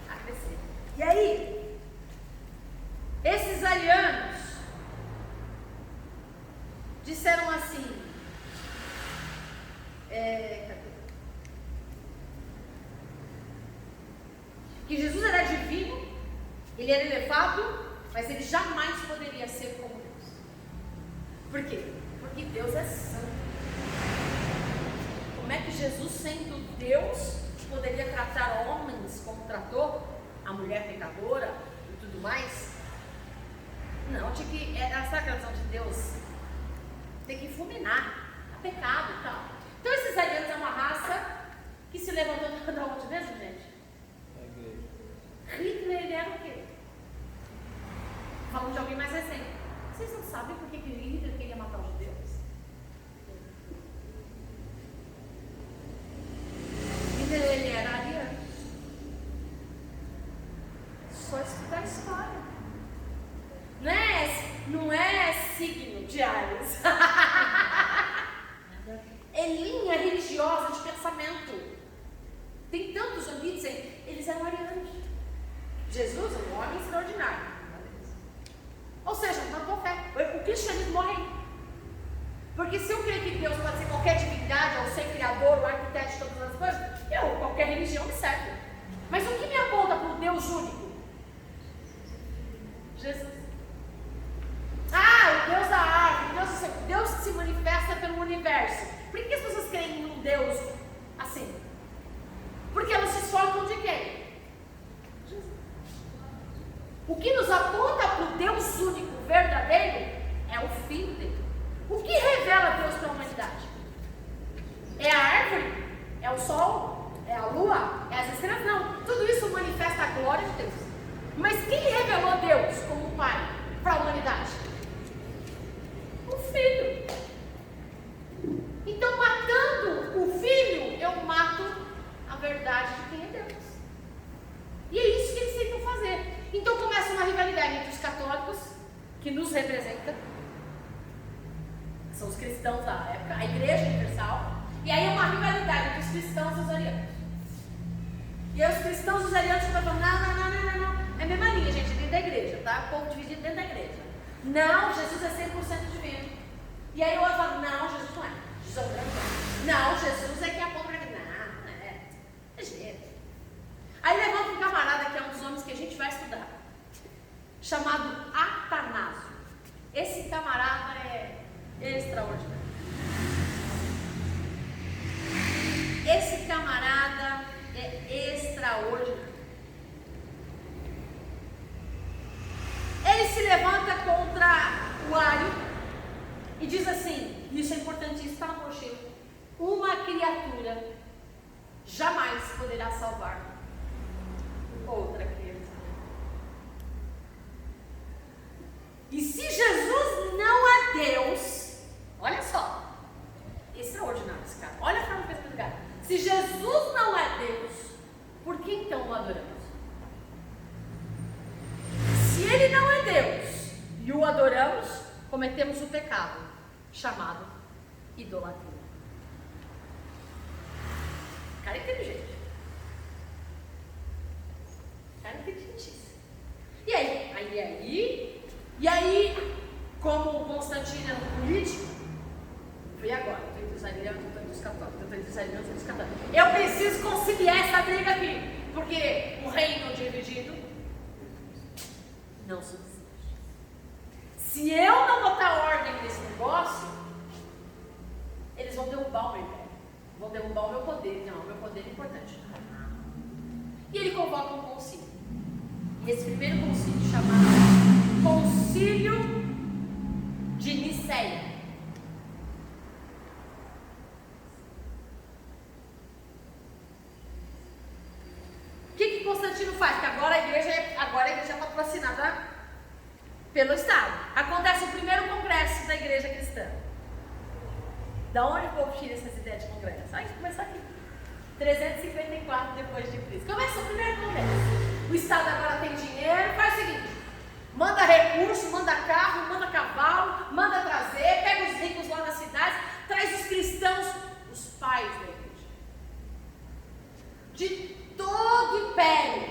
a crescer. E aí, esses arianos disseram assim, que Jesus era divino, ele era elevado, mas ele jamais poderia ser como Deus. Por quê? Porque Deus é santo. Como é que Jesus, sendo Deus, poderia tratar homens como tratou a mulher pecadora e tudo mais? Não, tinha que, essa é a visão de Deus, tem que fulminar a pecado e tal. Então esses arianos é uma raça que se levantou da onde mesmo, gente? Hitler, ele era o quê? Falando de alguém mais recente. Vocês não sabem por que Hitler queria matar os judeus? Hitler, ele era ariano. Só estudar a história. Não é signo de Ares. É linha religiosa de pensamento. Tem tantos amigos aí, eles eram arianos. Jesus é um homem extraordinário. Ou seja, matou a fé. O cristianismo morre aí. Porque se eu creio que Deus pode ser qualquer divindade, ou ser criador, ou arquiteto de todas as coisas, qualquer religião me serve. Mas o que me aponta para o Deus único? Jesus. O Deus da árvore, Deus que se manifesta pelo universo. Por que as pessoas creem num Deus assim? Porque elas se focam de quem? O que nos aponta para o Deus único, verdadeiro, é o Filho dele. O que revela Deus para a humanidade? É a árvore? É o sol? É a lua? É as estrelas? Não. Tudo isso manifesta a glória de Deus. Mas quem revelou Deus como Pai para a humanidade? O Filho. Então, matando o Filho, eu mato a verdade de quem é Deus. E é isso que eles tentam fazer. Então começa uma rivalidade entre os católicos, que nos representa, são os cristãos da época, a Igreja Universal, e aí é uma rivalidade entre os cristãos e os arianos. E aí os cristãos e os arianos estão falando, não, é tá? O povo dividido dentro da igreja. Não, Jesus é 100% divino. E aí o outro fala, não, Jesus não é. Jesus é o grande. Não, Jesus é que é a ponta. Não, é jeito. Aí levanta um camarada que é um dos homens que a gente vai estudar, chamado Atanásio. Esse camarada é extraordinário. Esse camarada é extraordinário. Ele se levanta contra o Ario e diz assim, isso é importantíssimo, está no brocheiro: uma criatura jamais poderá salvar outra criatura. E se Jesus não é Deus, olha só, extraordinário esse cara, olha a forma que esse cara. Se Jesus não é Deus, por que então o adoramos? Se ele não é Deus e o adoramos, cometemos o pecado chamado idolatria. Cara inteligente. Cara inteligentíssimo. E aí, como Constantino era um político, fui agora, eu estou entre os arianos, eu estou entre os católicos, eu estou entre os arianos e os católicos. Eu preciso conciliar essa briga aqui, porque o reino dividido não subsiste. Se eu não botar ordem nesse negócio, eles vão derrubar o meu império, vão derrubar o meu poder. Não, o meu poder é importante. E ele convoca um concílio. E esse primeiro concílio, chamado Concílio de Niceia. O que Constantino faz? Porque agora a igreja é patrocinada pelo Estado. Acontece o primeiro congresso da igreja cristã. Da onde o povo tira essas ideias de congresso? Aí começa aqui. 354 depois de Cristo. Começa o primeiro congresso. O Estado agora tem dinheiro, faz o seguinte: manda recurso, manda carro, manda cavalo, manda trazer, pega os ricos lá nas cidades, traz os cristãos, os pais da igreja, de todo o império,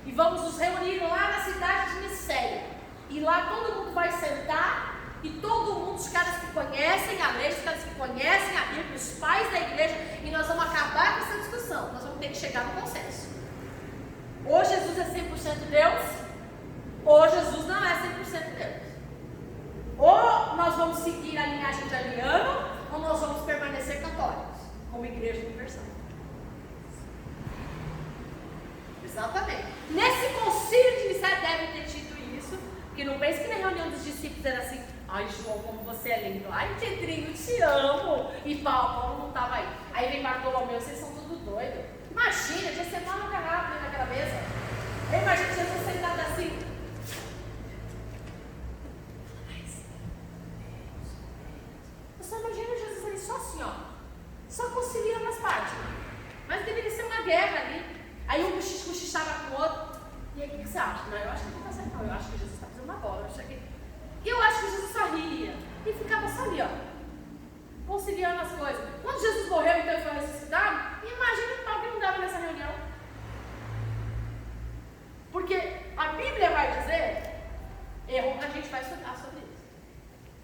e vamos nos reunir lá na cidade de Niceia. E lá todo mundo vai sentar, e todo mundo, os caras que conhecem a lei, os caras que conhecem a Bíblia, os pais da igreja, e nós vamos acabar com essa discussão. Nós vamos ter que chegar no consenso. Ou Jesus é 100% Deus, ou Jesus não é 100% Deus. Ou nós vamos seguir a linhagem de ariano, ou nós vamos permanecer católicos, como igreja universal. Exatamente. Nesse concílio de Niceia deve ter tido isso, porque não pense que na reunião dos discípulos era assim: ai João, como você é lindo, ai Pedrinho, te amo, e Paulo não estava aí. Aí vem Bartolomeu, vocês são tudo doido. Imagina, tinha sentado no carrado dentro daquela mesa. Eu imagino Jesus sentado assim. Você imagina Jesus ali só assim, ó, só conciliando as partes. Mas deveria ser uma guerra ali. Aí um cochichava com o outro. E aí, o que você acha? Não, eu acho que não está certo, não. Eu acho que Jesus está fazendo uma bola. Eu acho que Jesus só ria. E ficava só ali, ó, conciliando as coisas. Quando Jesus morreu, então, e foi ressuscitado, imagina o tal que não dava nessa reunião. Porque a Bíblia vai dizer, a gente vai estudar sobre isso.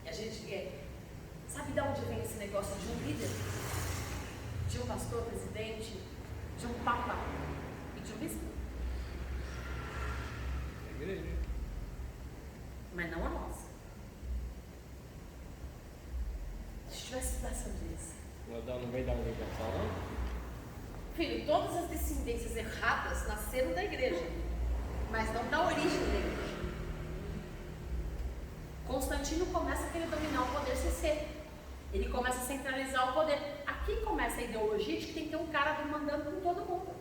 E a gente sabe de onde vem esse negócio de um líder, de um pastor, presidente, de um papa e de um bispo? A igreja. Mas não a nossa. Se a gente vai estudar sobre isso. Não vai dar um universal, não? Filho, todas as descendências erradas nasceram da igreja, mas não da origem da igreja. Constantino começa a querer dominar o poder CC. Ele começa a centralizar o poder. Aqui começa a ideologia de que tem que ter um cara mandando com todo mundo.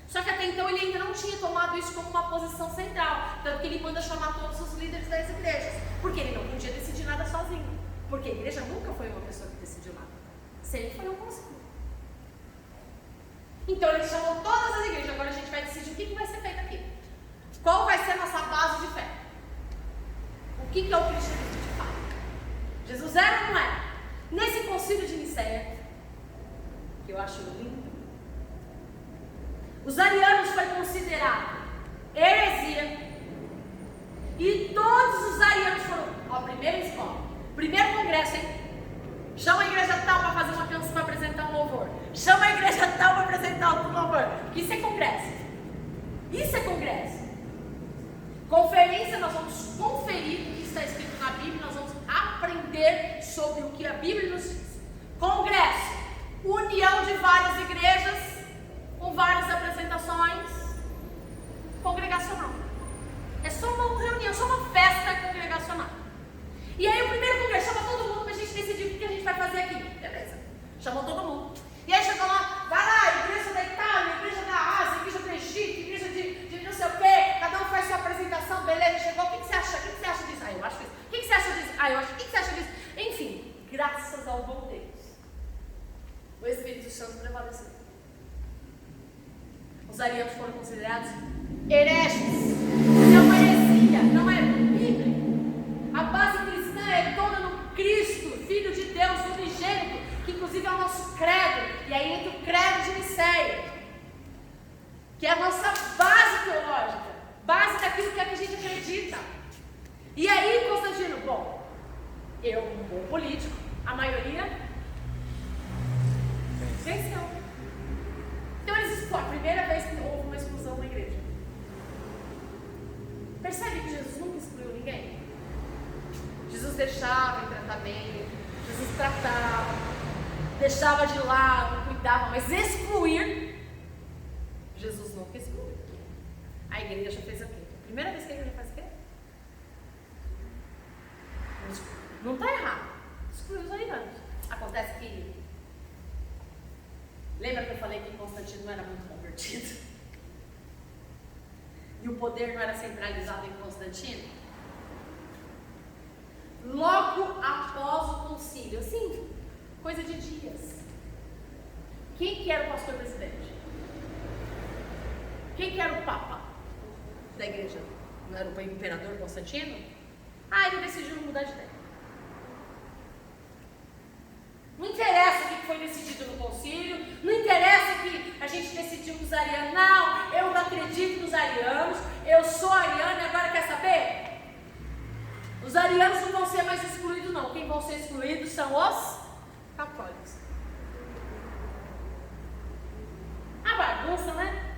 Só que até então ele ainda não tinha tomado isso como uma posição central. Tanto que ele manda chamar todos os líderes das igrejas. Porque ele não podia decidir nada sozinho. Porque a igreja nunca foi uma pessoa que decidiu nada. Sempre foi um conselho. Então ele chamou todas as igrejas. Agora a gente vai decidir o que vai ser feito aqui. Qual vai ser a nossa base de fé? O que é o cristianismo de fato? Jesus era ou não é? Nesse concílio de Niceia, que eu acho lindo, os arianos foi considerado heresia Chama a igreja tal para apresentar o louvor. Isso é congresso. Isso é congresso. Conferência, nós vamos conferir o que está escrito na Bíblia, nós vamos aprender sobre o que a Bíblia nos diz. Congresso, união de várias igrejas, com várias apresentações, congregacional. É só uma reunião, só uma festa congregacional. E aí o primeiro congresso chama todo mundo para a gente decidir o que a gente vai fazer aqui. Beleza, chamou todo mundo. E aí chegou lá, vai lá, igreja da Itália, igreja da Ásia, igreja do Egito, igreja de não sei o quê, cada um faz sua apresentação, beleza, chegou, o que você acha? O que você acha disso? Ah, eu acho isso. O que você acha disso? Ah, eu acho. O que você acha disso? Enfim, graças ao bom Deus, o Espírito Santo prevaleceu. Os arianos foram considerados hereges. Não é heresia, não é Bíblia. A base cristã é toda no Cristo, Filho de Deus, unigênito, que inclusive é o nosso credo. E aí entra o credo de Nicéia, que é a nossa base teológica, base daquilo que a gente acredita. E aí Constantino, bom, eu, um bom político, a maioria venceu. Então eles, a primeira vez que houve uma exclusão na igreja. Percebe que Jesus nunca excluiu ninguém? Jesus deixava em tratamento, Jesus tratava, deixava de lado, cuidava, mas excluir, Jesus nunca excluiu. A igreja fez o quê? Primeira vez que a igreja faz o quê? Não está errado, excluiu os arianos. Acontece que, lembra que eu falei que Constantino não era muito convertido? E o poder não era centralizado em Constantino? Logo após o concílio, assim, coisa de dias. Quem que era o pastor presidente? Quem que era o papa da igreja? Não era o imperador Constantino? Ah, ele decidiu mudar de ideia. Não interessa o que foi decidido no concílio, não interessa que a gente decidiu com os arianos. Não, eu não acredito nos arianos, eu sou ariano e agora quer saber? Os arianos não vão ser mais excluídos não, quem vão ser excluídos são os católicos. A bagunça, né?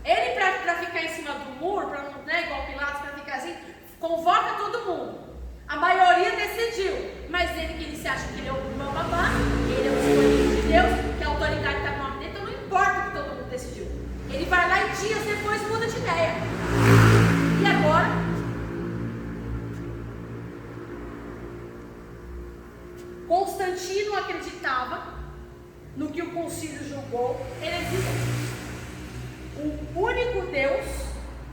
Ele para ficar em cima do muro, para não, né, igual Pilatos, para ficar assim, convoca todo mundo. A maioria decidiu, mas ele se acha que ele é o babá, ele é o escolhido de Deus, que a autoridade está no nome dele, então não importa o que todo mundo decidiu. Ele vai lá e dias depois muda de ideia. E agora? Constantino acreditava no que o concílio julgou heresia. O único Deus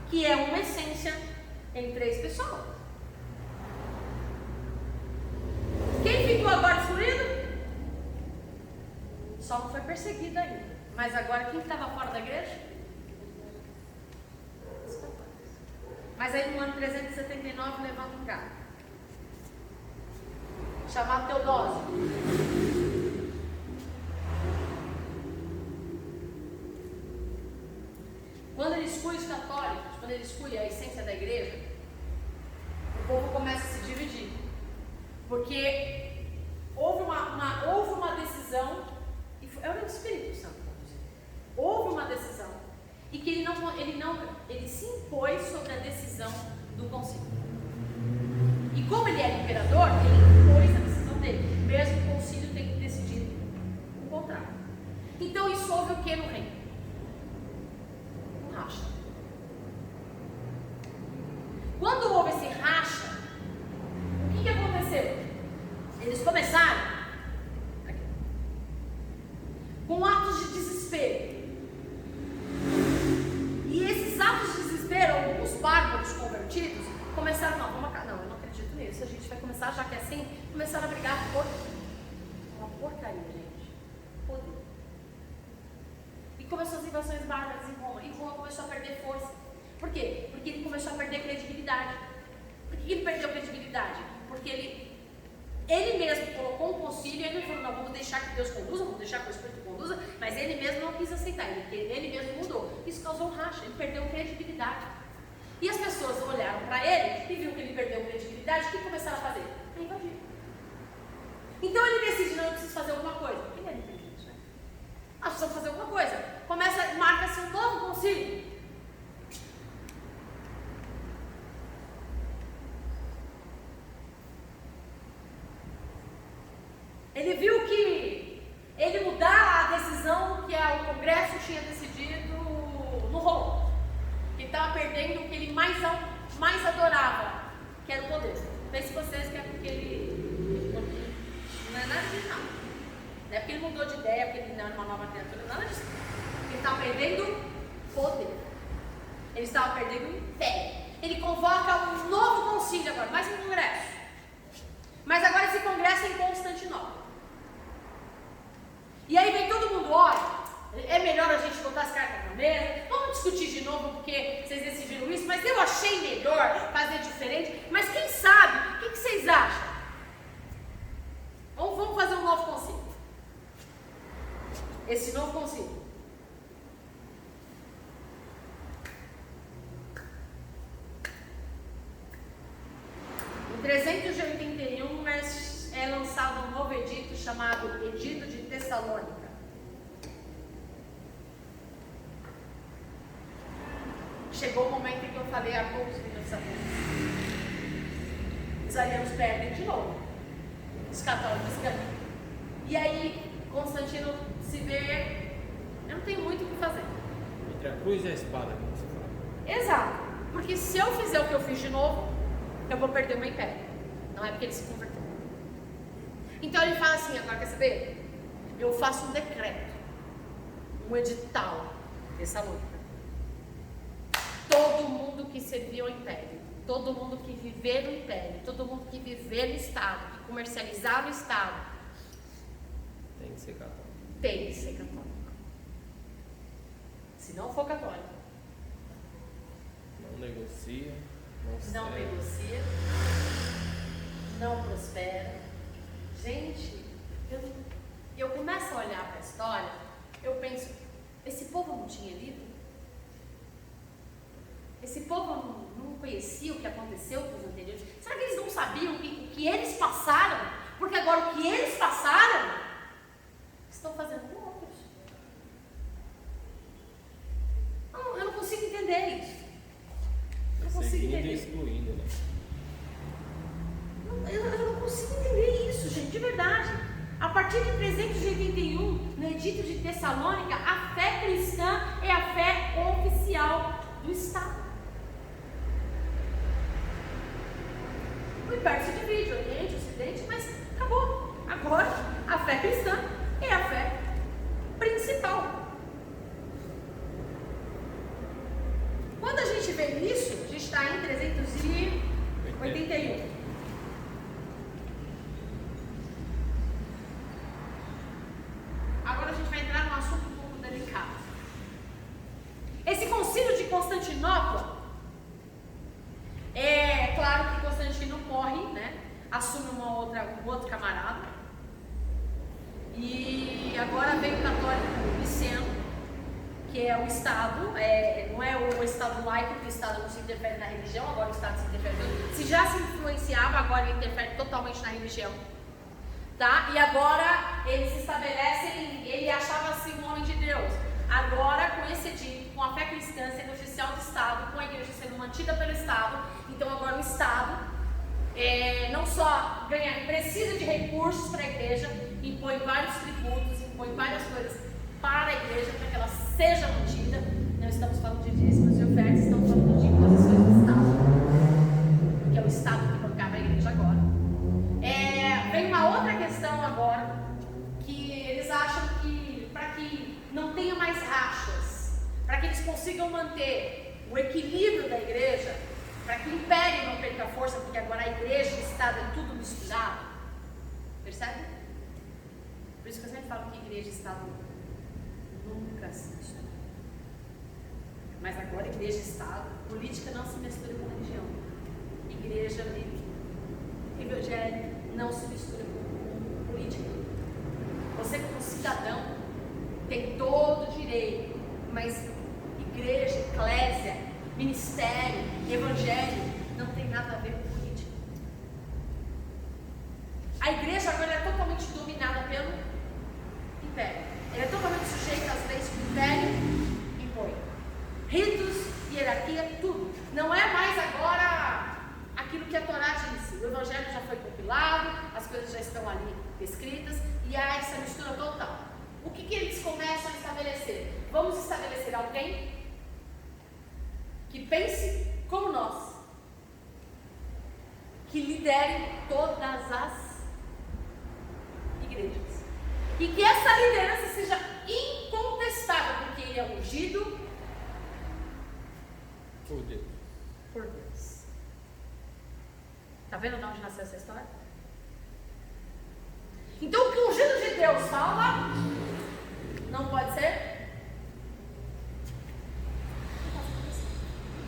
que é uma essência em três pessoas. Quem ficou agora excluído? Só não foi perseguido ainda. Mas agora quem estava fora da igreja? Os católicos. Mas aí no ano 379 levanta um cara chamado Teodósio. Quando ele exclui os católicos, quando ele exclui a essência da igreja, o povo começa a se dividir. Porque houve uma decisão, e era o Espírito Santo, houve uma decisão, e que ele se impôs sobre a decisão do concílio. E como ele era imperador, ele impôs a decisão dele, mesmo o concílio tem que decidir o contrário. Então isso houve o que no reino? Um racha. Quando houve esse racha, o que aconteceu? Eles começaram com atos de desespero. E esses atos de desespero, alguns bárbaros convertidos, começaram, não, eu não acredito nisso, a gente vai começar, já que é assim, começaram a brigar por uma porcaria, gente. Poder. E começou as invasões bárbaras em Roma. E Roma começou a perder força. Por quê? Porque ele começou a perder credibilidade. Por que ele perdeu credibilidade? Porque ele mesmo colocou um concílio e ele falou, não, vamos deixar que Deus conduza, vamos deixar que o Espírito conduza, mas ele mesmo não quis aceitar, ele mesmo mudou. Isso causou um racha, ele perdeu credibilidade. E as pessoas olharam para ele e viram que ele perdeu credibilidade, o que começaram a fazer? A invadir. Então ele decide, não, eu preciso fazer alguma coisa. Ele era inteligente. coisa. Marca-se um novo concílio. Ele viu que ele mudar a decisão que o Congresso tinha decidido não rolou. Ele estava perdendo o que ele mais adorava, que era o poder. Vê se vocês querem que ele... Não é nada de nada. Não é porque ele mudou de ideia, porque ele não era uma nova criatura, nada disso. Ele estava perdendo poder. Ele estava perdendo império. Ele convoca um novo concílio agora, mais um congresso. Mas agora esse congresso é em Constantinopla. E aí vem todo mundo, olha, é melhor a gente botar as cartas na mesa, vamos discutir de novo porque vocês decidiram isso, mas eu achei melhor fazer diferente. Mas quem sabe, o que vocês acham? Vamos fazer um novo concílio. Esse novo concílio. Em 381 é lançado um novo edito chamado Edito de Tessalônica. Chegou o momento em que eu falei há poucos minutos atrás. Os arianos perdem de novo. Os católicos ganham. E aí, Constantino se vê, eu não tenho muito o que fazer. Entre a cruz e a espada, como você fala. Exato. Porque se eu fizer o que eu fiz de novo, eu vou perder o meu império. Não é porque ele se converteu. Então ele fala assim, agora quer saber? Eu faço um decreto, um edital, Tessalônica. Todo mundo que serviu ao império, todo mundo que viver no império, todo mundo que viver no Estado, que comercializar no Estado, Tem que ser católico. tem que ser católico. Se não for católico, Não negocia, não negocia, não prospera. Gente, eu começo a olhar para a história, eu penso, esse povo não tinha livro? Esse povo não conhecia o que aconteceu com os anteriores? Será que eles não sabiam o que eles passaram? Porque agora o que eles passaram, estão fazendo com outros. Eu não consigo entender isso. Eu não consigo entender. Excluindo, né? Eu não consigo entender isso, gente, de verdade. A partir de 381, no Edito de Tessalônica, a fé cristã é a fé oficial do Estado. O império se divide, Oriente, Ocidente, mas acabou. Agora, a fé cristã é a fé principal. Quando a gente vê isso, a gente está em 381. Agora a gente vai entrar num assunto um pouco delicado. Esse concílio de Constantinopla, é claro que Constantino morre, né? Assume um outro camarada. E agora vem o católico Niceno, que é o Estado, não é o Estado laico, porque o Estado não se interfere na religião, agora o Estado se interfere. Se já se influenciava, agora ele interfere totalmente na religião. Tá? E agora ele se estabelece, ele achava-se um homem de Deus. Agora, com esse edito, com a fé cristã sendo oficial do Estado, com a igreja sendo mantida pelo Estado, então agora o Estado não só precisa de recursos para a igreja, impõe vários tributos, impõe várias coisas para a igreja, para que ela seja mantida. Não estamos falando de dízimos e ofertas, estamos falando de imposições do Estado, que é o Estado que bancava a igreja agora. Vem uma outra questão agora, que eles acham que, para que não tenha mais rachas, para que eles consigam manter o equilíbrio da igreja, para que o império não perca força, porque agora a igreja e o Estado é tudo misturado. Percebe? Por isso que eu sempre falo que igreja e Estado nunca se misturam. Mas agora igreja e Estado, política não se mistura com religião. Igreja e evangelho não se mistura com política. Você como cidadão tem todo o direito, mas igreja, eclésia, ministério, evangelho não tem nada a ver com política. A igreja agora é totalmente dominada pelo império. Ela é totalmente sujeita às leis império impõe. Ritos, hierarquia, tudo. Não é mais agora aquilo que a Torá disse. O Evangelho já foi compilado, as coisas já estão ali escritas, e há essa mistura total. O que eles começam a estabelecer? Vamos estabelecer alguém que pense como nós, que lidere todas as igrejas. E que essa liderança seja incontestável, porque ele é ungido Por Deus. por Deus. Está vendo de onde nasceu essa história? Então o que o ungido de Deus fala não pode ser.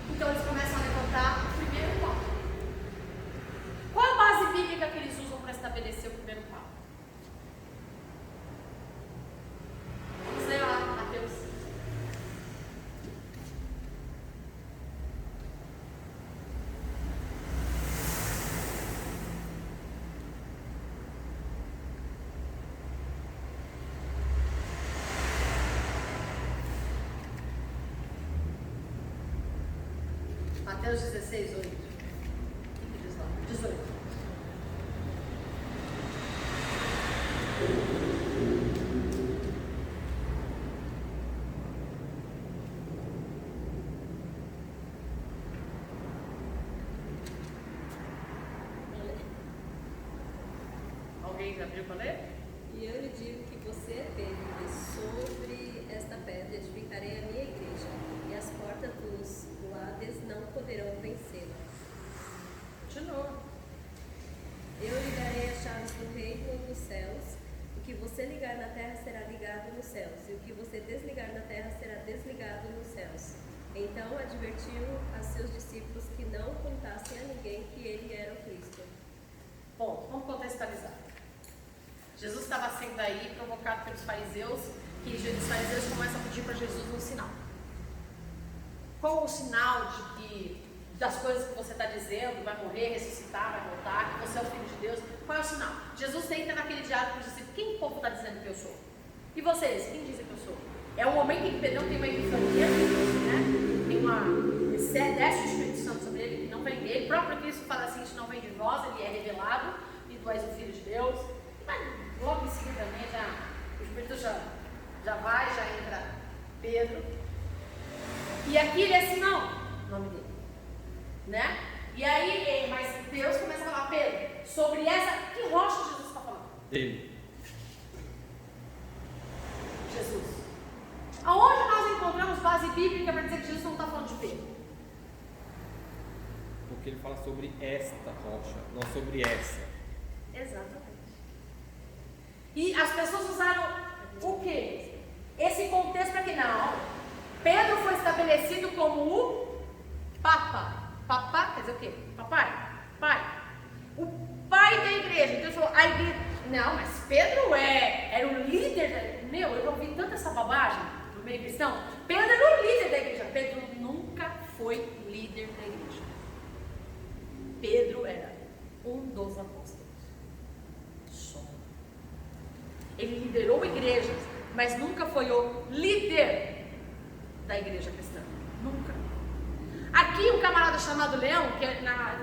Então eles começam a levantar o primeiro pau. Qual a base bíblica que eles usam para estabelecer o primeiro pau? Vamos ler lá, Mateus. Mateus 16, 8. O que diz lá? 18. Alguém já abriu para ler? E eu lhe digo que você é Pedro, e sobre esta pedra edificarei a minha igreja, e as portas dos Hades não poderão vencê-la. Continua. Eu lhe darei as chaves do reino dos céus. O que você ligar na terra será ligado nos céus, e o que você desligar na terra será desligado nos céus. Então advertiu a seus discípulos que não contassem a ninguém que ele era o Cristo. Bom, vamos contextualizar. Jesus estava sendo aí provocado pelos fariseus, que os fariseus começam a pedir para Jesus um sinal. Qual o sinal de que das coisas que você está dizendo, vai morrer, ressuscitar, vai voltar, que você é o Filho de Deus? Qual é o sinal? Jesus entra naquele diálogo e diz assim: quem o povo está dizendo que eu sou? E vocês, quem dizem que eu sou? É um momento em que Pedro tem uma epifania, né? Tem uma desce o Espírito Santo sobre ele, que não vem dele. O próprio Cristo fala assim: isso não vem de vós, ele é revelado, e tu és o Filho de Deus. Mas logo em seguida também o Espírito já vai, já entra Pedro. E aqui ele é assim, não, o nome dele, né? E aí, mas Deus começa a falar: Pedro, sobre essa, que rocha Jesus está falando? Ele. Jesus. Aonde nós encontramos base bíblica para dizer que Jesus não está falando de Pedro? Porque ele fala sobre esta rocha, não sobre essa. Exatamente. E as pessoas usaram o quê? Esse contexto para que não. Pedro foi estabelecido como o Papa. Papa quer dizer o quê? Papai. Pai. O pai da igreja. Então ele falou, a igreja. Não, mas Pedro era o líder. Meu, eu já ouvi tanta essa babagem no meio cristão. Pedro era o líder da igreja. Pedro nunca foi líder da igreja. Pedro era um dos apóstolos. Só. Ele liderou igrejas, mas nunca foi o líder da igreja cristã. Nunca. Aqui um camarada chamado Leão, que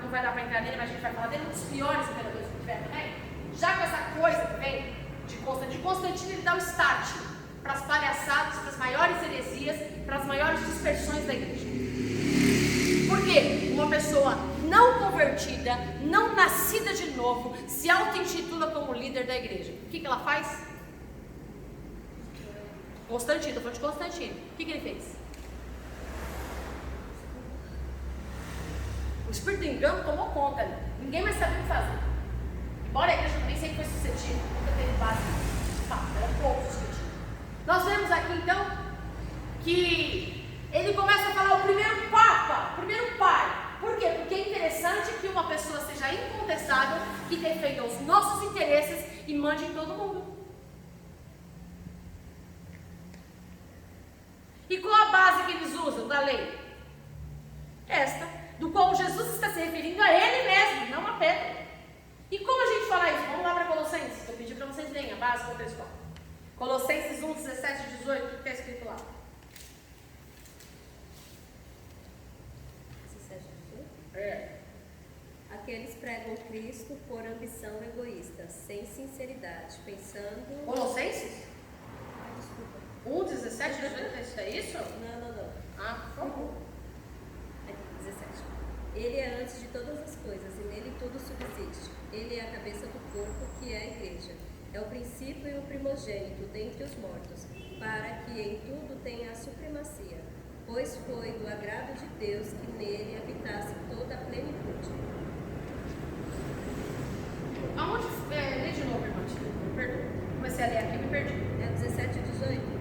não vai dar para entrar nele, mas a gente vai falar dele, um dos piores imperadores do inferno também. Já com essa coisa que vem de Constantino, ele dá o start para as palhaçadas, para as maiores heresias, para as maiores dispersões da igreja. Por quê? Uma pessoa não convertida, não nascida de novo, se auto-intitula como líder da igreja. O que ela faz? Constantino, estou falando de Constantino. O que ele fez? O espírito do engano tomou conta ali. Ninguém mais sabia o que fazer. Embora a igreja também sempre foi suscetível, nunca teve base de fato, era pouco suscetível. Nós vemos aqui então que ele começa a falar o primeiro Papa, o primeiro pai. Por quê? Porque é interessante que uma pessoa seja incontestável, que defenda os nossos interesses e mande em todo mundo. E qual a base que eles usam da lei? Esta, do qual Jesus está se referindo a ele mesmo, não a Pedro. E como a gente fala isso? Vamos lá para Colossenses. Eu pedi para vocês lerem a base contextual. Colossenses 1, 17 e 18, o que está escrito lá? Aqueles pregam Cristo por ambição egoísta, sem sinceridade, pensando... Colossenses? Ai, desculpa. 1:17, 18, é isso? Não. Ah, por favor. 17. Ele é antes de todas as coisas e nele tudo subsiste. Ele é a cabeça do corpo, que é a igreja. É o princípio e o primogênito dentre os mortos, para que em tudo tenha a supremacia, pois foi do agrado de Deus que nele habitasse toda a plenitude. Aonde? Lê de novo, irmã. Me perdoa. Comecei a ler aqui e me perdi. É 17 e 18?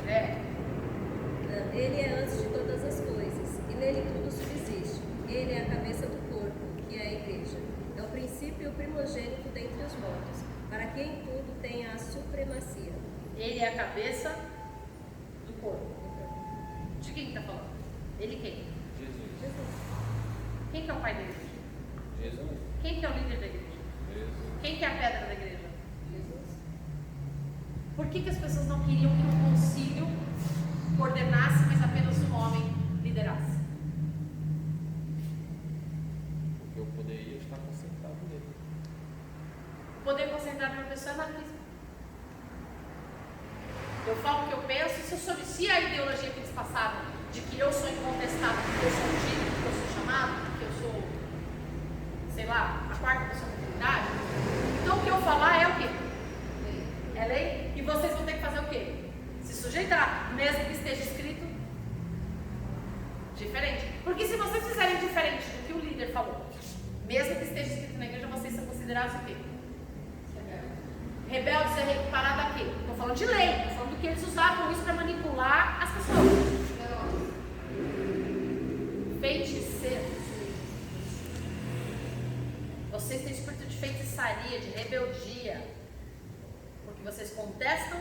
Ele é antes de todas as coisas, e nele tudo subsiste. Ele é a cabeça do corpo, que é a igreja. É o princípio e o primogênito dentre os mortos, para que em tudo tenha a supremacia. Ele é a cabeça do corpo. De quem está falando? Ele quem? Jesus. Quem que é o pai da igreja? Jesus. Quem que é o líder da igreja? Jesus. Quem que é a pedra da igreja? Jesus. Por que as pessoas não queriam que o concílio coordenasse, mas apenas um homem liderasse? Porque eu poderia estar concentrado nele. O poder concentrado em uma pessoa é anarquismo. Eu falo o que eu penso, se a ideologia que eles passaram de que eu sou incontestável, que eu sou ungido, que eu sou chamado, que eu sou, sei lá, a quarta pessoa da Trindade, então o que eu falar é o quê? É lei? E vocês vão ter que fazer o quê? Se sujeitar, mesmo que esteja escrito diferente. Porque se vocês fizerem diferente do que o líder falou, mesmo que esteja escrito na igreja, vocês são considerados o quê? Rebeldes é parado a quê? Estou falando de lei, estou falando do que eles usavam isso para manipular as pessoas. Feiticeiros. Vocês têm espírito de feitiçaria, de rebeldia, porque vocês contestam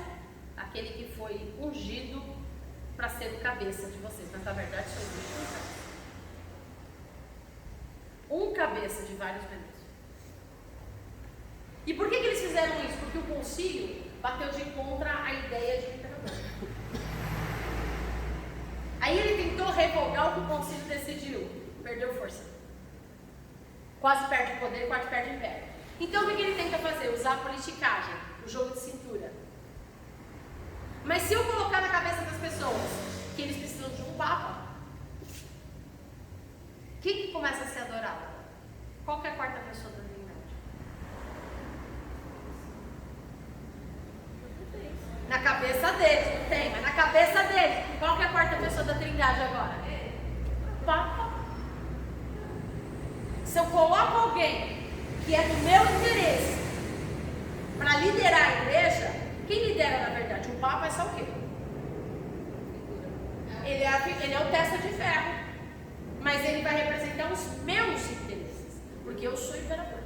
aquele que foi ungido para ser o cabeça de vocês, mas na verdade só existe um cabeça de vários membros. E por que eles fizeram isso? Porque o concílio bateu de contra a ideia de imperador. Aí ele tentou revogar o que o concílio decidiu, perdeu força. Quase perde poder, quase perde império. Então o que ele tenta fazer? Usar a politicagem, o jogo de cintura. Mas se eu colocar na cabeça das pessoas que eles precisam de um papa, quem que começa a ser adorado? Qual que é a quarta pessoa da Trindade? Na cabeça deles, não tem, mas na cabeça deles, qual que é a quarta pessoa da Trindade agora? Papa. Se eu coloco alguém que é do meu interesse para liderar a igreja, quem lidera na verdade? O Papa é só o quê? Ele é o testa de ferro, mas ele vai representar os meus interesses, porque eu sou imperador.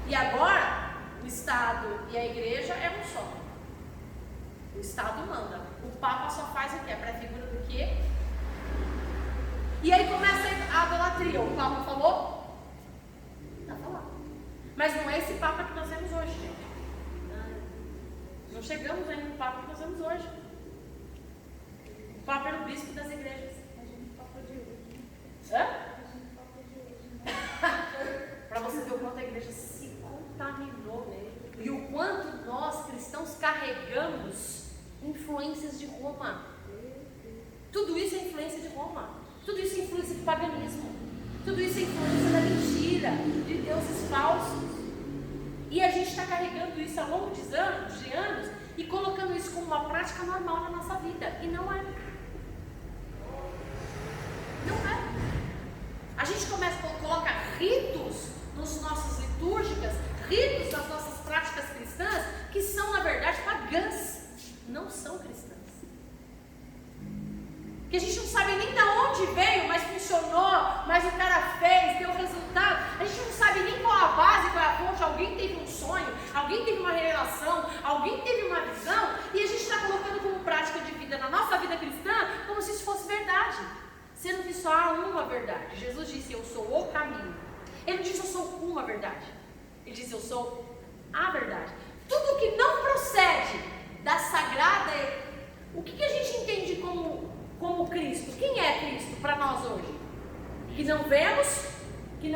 E agora, o Estado e a igreja é um só. O Estado manda. O Papa só faz o quê? A pré-figura do quê? E aí começa a idolatria. O Papa falou? Tá falando. Mas não é esse Papa que nós vemos hoje, gente. Não chegamos ainda no Papa que nós vemos hoje. O Papa era o bispo das igrejas. Hã? Para você ver o quanto a igreja se contaminou nele. E o quanto nós cristãos carregamos influências de Roma. Tudo isso é influência de Roma. Tudo isso é influência do paganismo. Tudo isso é influência da mentira, de deuses falsos. E a gente está carregando isso ao longo de anos e colocando isso como uma prática normal na nossa vida. E não é. Não é. A gente começa a colocar ritos nas nossas litúrgicas, ritos nas nossas práticas cristãs, que são, na verdade, pagãs. Não são cristãs. Que a gente não sabe nem de onde veio, mas funcionou, mas o cara fez, deu resultado. A gente não sabe nem qual a base, qual é a fonte. Alguém teve um sonho, alguém teve uma revelação, alguém teve uma visão, e a gente está colocando como prática de vida na nossa vida cristã, como se isso fosse verdade. Sendo que só há uma verdade. Jesus disse, eu sou o caminho. Ele não disse, eu sou uma verdade. Ele disse, eu sou a verdade. Tudo que não procede da sagrada, o que a gente entende como Cristo? Quem é Cristo para nós hoje? Que não vemos, que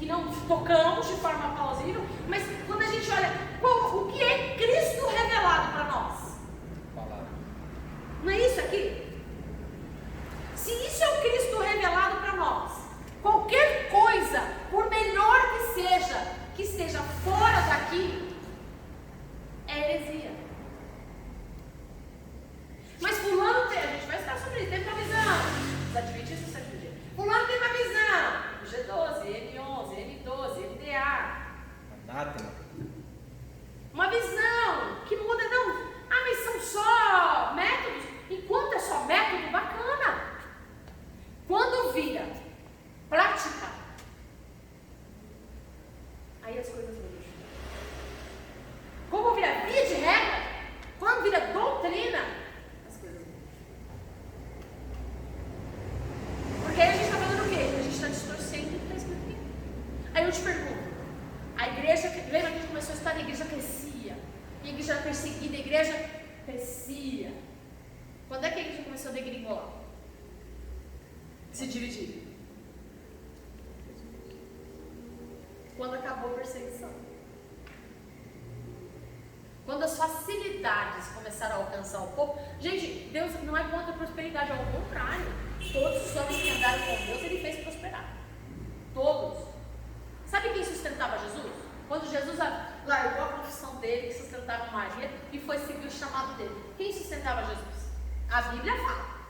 não tocamos de forma plausível, mas quando a gente olha o que é Cristo revelado para nós, não é isso aqui? Se isso é o Cristo revelado para nós, qualquer coisa, por melhor que esteja fora daqui, é heresia. Mas fulano tem, a gente vai estar sobre isso, tem uma visão, os adventistas sempre dizem, fulano tem uma visão, G12, M11, M12, MDA, Anátema. uma visão que muda, não, mas são só métodos, enquanto é só método, bacana, quando vira prática, aí as coisas mudam. Como vira via de regra, quando vira doutrina, as coisas mudam. Porque aí a gente está fazendo o quê? A gente está distorcendo o que está escrito aqui. Aí eu te pergunto, a igreja, lembra que a gente começou a estudar, a igreja crescia, e a igreja era perseguida, a igreja crescia. Quando é que a igreja começou a degringolar? Se dividir? Quando acabou a perseguição. Quando as facilidades começaram a alcançar o povo. Gente, Deus não é contra a prosperidade, ao contrário. Todos os homens que andaram com Deus, Ele fez prosperar. Todos. Sabe quem sustentava Jesus? Quando Jesus largou a profissão dele, que sustentava Maria, e foi seguir o chamado dele. Quem sustentava Jesus? A Bíblia fala.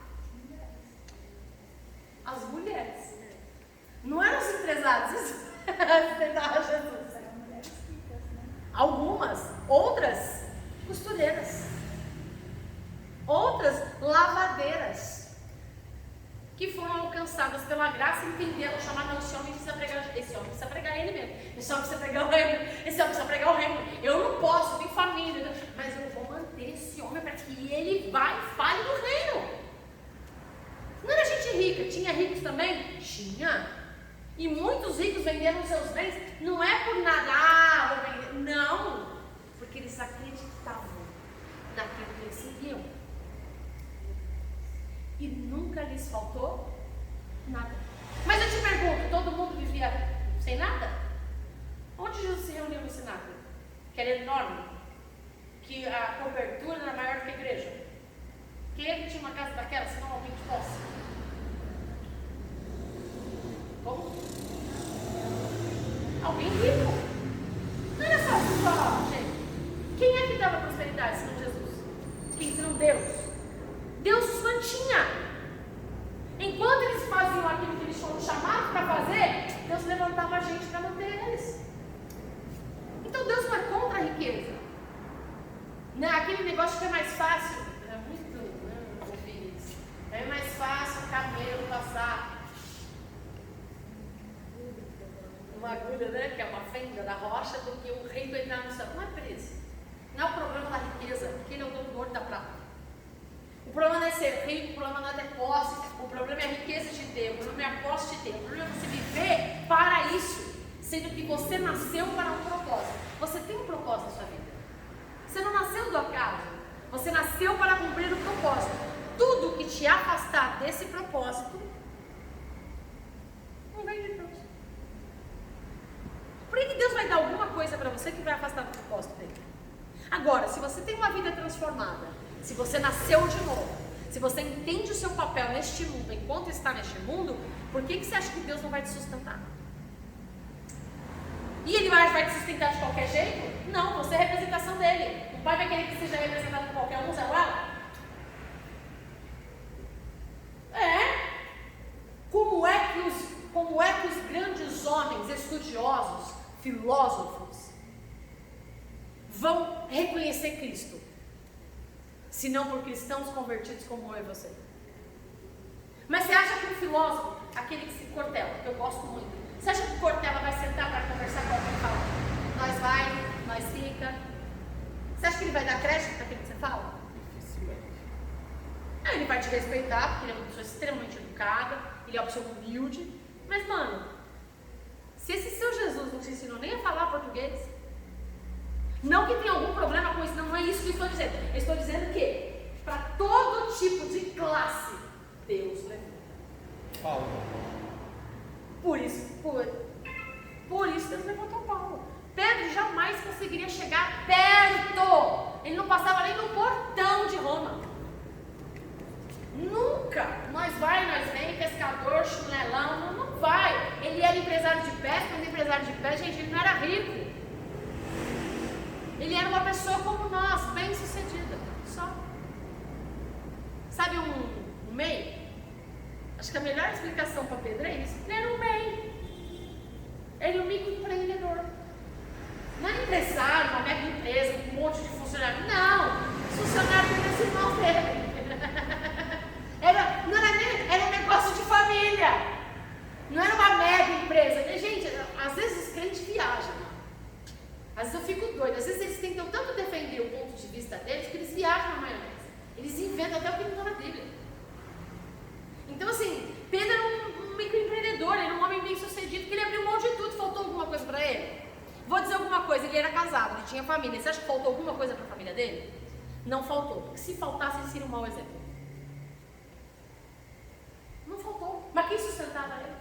As mulheres. Não eram os empresários que sustentavam Jesus. Algumas, outras costureiras, outras lavadeiras, que foram alcançadas pela graça e entenderam, chamaram, esse homem precisa pregar ele mesmo, esse homem precisa pregar o reino, esse homem precisa pregar o reino, eu não posso, eu tenho família, mas eu vou manter esse homem para que ele vá e fale do reino. Não era gente rica, tinha ricos também? Tinha. E muitos ricos venderam seus bens, não é por nada, vou vender, não, porque eles acreditavam naquilo que eles seguiam. E nunca lhes faltou nada. Mas eu te pergunto, todo mundo vivia sem nada? Onde Jesus se reuniu no cenáculo? Que era enorme, que a cobertura era maior que a igreja. Quem é que tinha uma casa daquela, senão alguém de posse? Como? Alguém rico. Não era só, gente. Quem é que dava prosperidade, senão Jesus? Quem, senão Deus? Deus os mantinha. Enquanto eles faziam aquilo que eles foram chamados para fazer, Deus levantava a gente para manter eles. Então Deus não é contra a riqueza. Não, aquele negócio que é mais fácil. É muito, é mais fácil o camelo passar uma agulha, né, que é uma fenda da rocha, do que o rei vai entrar no céu. Não é por isso. Não é o problema da riqueza, porque ele é o dono do ouro e da prata. O problema não é ser rico, o problema não é ter posse, o problema é a riqueza de ter, o problema é a posse de ter, o problema é você viver para isso, sendo que você nasceu para um propósito. Você tem um propósito na sua vida. Você não nasceu do acaso, você nasceu para cumprir o propósito. Tudo que te afastar desse propósito não vem de Deus. Por que Deus vai dar alguma coisa para você que vai afastar do propósito dele? Agora, se você tem uma vida transformada, se você nasceu de novo, se você entende o seu papel neste mundo, enquanto está neste mundo, por que você acha que Deus não vai te sustentar? E Ele vai te sustentar de qualquer jeito? Não, você é a representação dele. O Pai vai querer que seja representado por qualquer um, Zé Ruela? Como é que os grandes homens estudiosos, filósofos, vão reconhecer Cristo? Se não por cristãos convertidos como eu e você. Mas você acha que um filósofo, aquele que se Cortella, que eu gosto muito, você acha que o Cortella vai sentar para conversar com alguém e falar, nós vai, nós fica? Você acha que ele vai dar crédito para aquilo que você fala? Dificilmente. Ele vai te respeitar, porque ele é uma pessoa extremamente educada, ele é uma pessoa humilde. Mas, mano, se esse seu Jesus não te ensinou nem a falar português, não que tenha algum problema com isso, não é isso que eu estou dizendo. Eu estou dizendo que, para todo tipo de classe, Deus levanta. Paulo. Por isso, Por isso Deus levantou Paulo. Pedro jamais conseguiria chegar perto. Ele não passava nem no portão de Roma. Nunca. Nós vem, pescador, chinelão, não vai. Ele era empresário de pesca, mas empresário de pesca, gente, ele não era rico. Ele era uma pessoa como nós, bem sucedida. Só. Sabe um MEI? Acho que a melhor explicação para Pedro é isso. Ele era um MEI. Ele é um microempreendedor. Não é empresário, uma mega empresa, com um monte de funcionário. Não. Os funcionários eram irmãos dele. Era um negócio de família. Não era uma mega empresa. E, gente, às vezes os crentes viajam. Às vezes eu fico doida. Às vezes eles tentam tanto defender o ponto de vista deles que eles viajam na maionese. Eles inventam até o que não está na Bíblia. Então, assim, Pedro era um microempreendedor, ele era um homem bem sucedido, que ele abriu mão de tudo. Faltou alguma coisa para ele? Vou dizer alguma coisa, ele era casado, ele tinha família. Você acha que faltou alguma coisa para a família dele? Não faltou, porque se faltasse, ele seria um mau exemplo. Não faltou. Mas quem sustentava ele?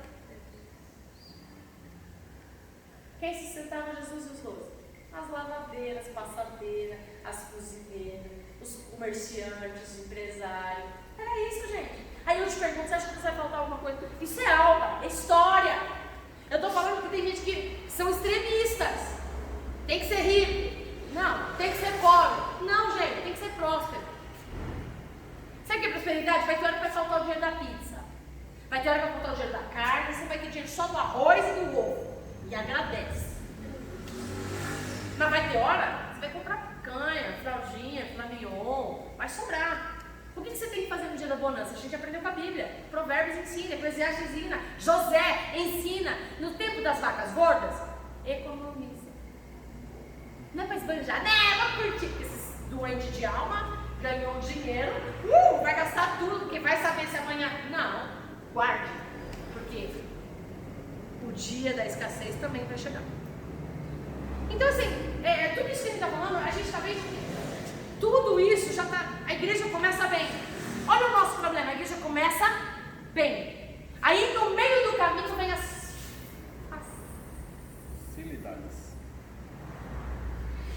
Quem sustentava Jesus e os 12? As lavadeiras, passadeiras, as cozinheiras, os comerciantes, os empresários. Era isso, gente. Aí eu te pergunto, você acha que vai faltar alguma coisa? Isso é aula, é história. Eu estou falando que tem gente que são extremistas. Tem que ser rico. Não, tem que ser pobre. Não, gente, tem que ser próspero. Sabe o que é prosperidade? Vai ter hora que vai faltar o dinheiro da pizza. Vai ter hora que vai faltar o dinheiro da carne. Você vai ter dinheiro só do arroz e do ovo. E agradece. Mas vai ter hora, você vai comprar picanha, fraldinha, filé mignon. Vai sobrar. O que você tem que fazer no dia da bonança? A gente aprendeu com a Bíblia. Provérbios ensina, Eclesiastes ensina, José ensina. No tempo das vacas gordas, economiza. Não é para esbanjar, né? Vamos curtir. Esses doentes de alma ganhou dinheiro, vai gastar tudo, porque vai saber se amanhã... Não, guarde. Porque o dia da escassez também vai chegar. Então, assim, tudo isso que a gente está falando, a gente está vendo que tudo isso já está... A igreja começa bem. Olha o nosso problema, a igreja começa bem. Aí, no meio do caminho, vem as facilidades.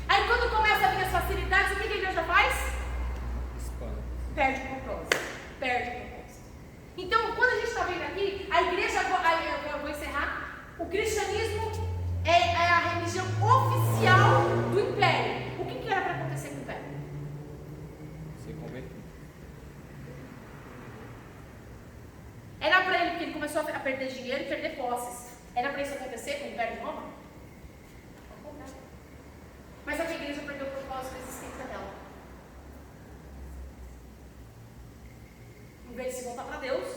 Aí, quando começa a vir as facilidades, o que a igreja faz? Expande. Perde o propósito. Perde o propósito. Então, quando a gente está vendo aqui, a igreja... Eu vou encerrar. O cristianismo é a religião oficial do império. O que era para acontecer com o império? Se converter. Era para ele, porque ele começou a perder dinheiro e perder posses. Era para isso acontecer com o Império de Roma? Mas a igreja perdeu o propósito da existência dela. Em vez de se voltar para Deus,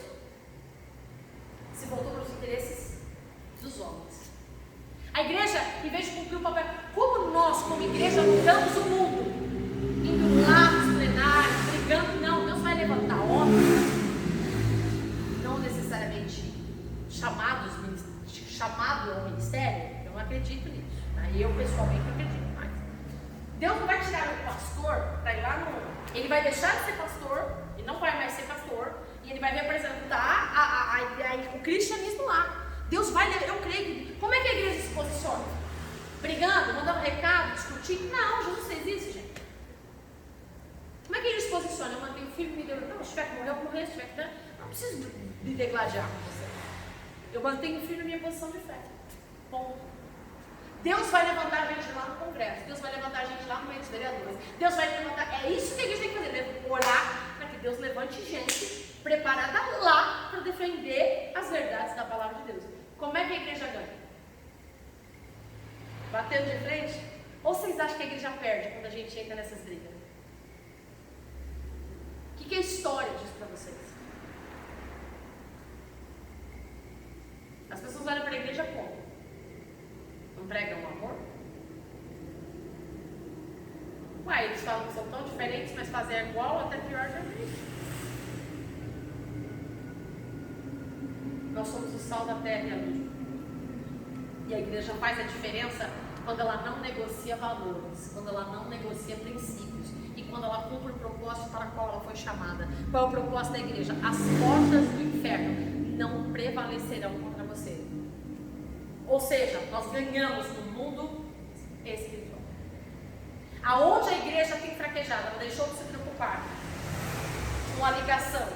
se voltou para os interesses dos homens. A igreja, em vez de cumprir o papel, como nós, como igreja, mudamos o mundo, indo lá nos plenários, brigando, não, Deus vai levantar homens, não necessariamente chamado ao ministério. Eu não acredito nisso. Eu pessoalmente não acredito mais. Deus não vai tirar o pastor para ir lá no... Ele vai deixar de ser pastor, ele não vai mais ser pastor, e ele vai representar o cristianismo lá. Deus vai, eu creio. Como é que a igreja se posiciona? Brigando, mandando recado, discutindo? Não, Jesus fez isso, gente. Como é que a igreja se posiciona? Eu mantenho firme, não, se tiver que morrer, eu morrer, se tiver que... Não preciso me degladiar com você. Eu mantenho firme a minha posição de fé. Ponto. Deus vai levantar a gente lá no Congresso. Deus vai levantar a gente lá no meio dos vereadores. Deus vai levantar... É isso que a igreja tem que fazer. Orar para que Deus levante gente preparada lá para defender as verdades da palavra de Deus. Como é que a igreja ganha? Batendo de frente? Ou vocês acham que a igreja perde quando a gente entra nessas brigas? O que é a história disso para vocês? As pessoas olham para a igreja como? Não pregam o amor? Ué, eles falam que são tão diferentes, mas fazem igual, até pior já é. Nós somos o sal da terra e a luz. E a igreja faz a diferença quando ela não negocia valores, quando ela não negocia princípios e quando ela cumpre o propósito para o qual ela foi chamada. Qual é o propósito da igreja? As portas do inferno não prevalecerão contra você. Ou seja, nós ganhamos no mundo espiritual. Aonde a igreja tem fraquejado, ela deixou de se preocupar com a ligação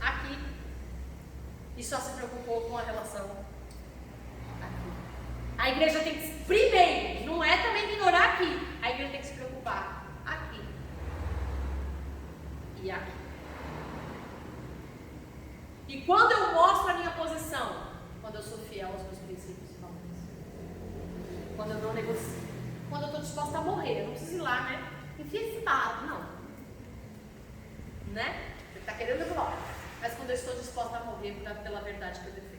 aqui e só se preocupou com a relação aqui. A igreja tem que, primeiro, não é também ignorar aqui, a igreja tem que se preocupar aqui e aqui. E quando eu mostro a minha posição, quando eu sou fiel aos meus princípios e valores, quando eu não negocio, quando eu estou disposta a morrer, eu não preciso ir lá, né? Enfia esse barro, não. Né? Ele está querendo glória. Mas quando eu estou disposta a morrer pela verdade que eu defendo.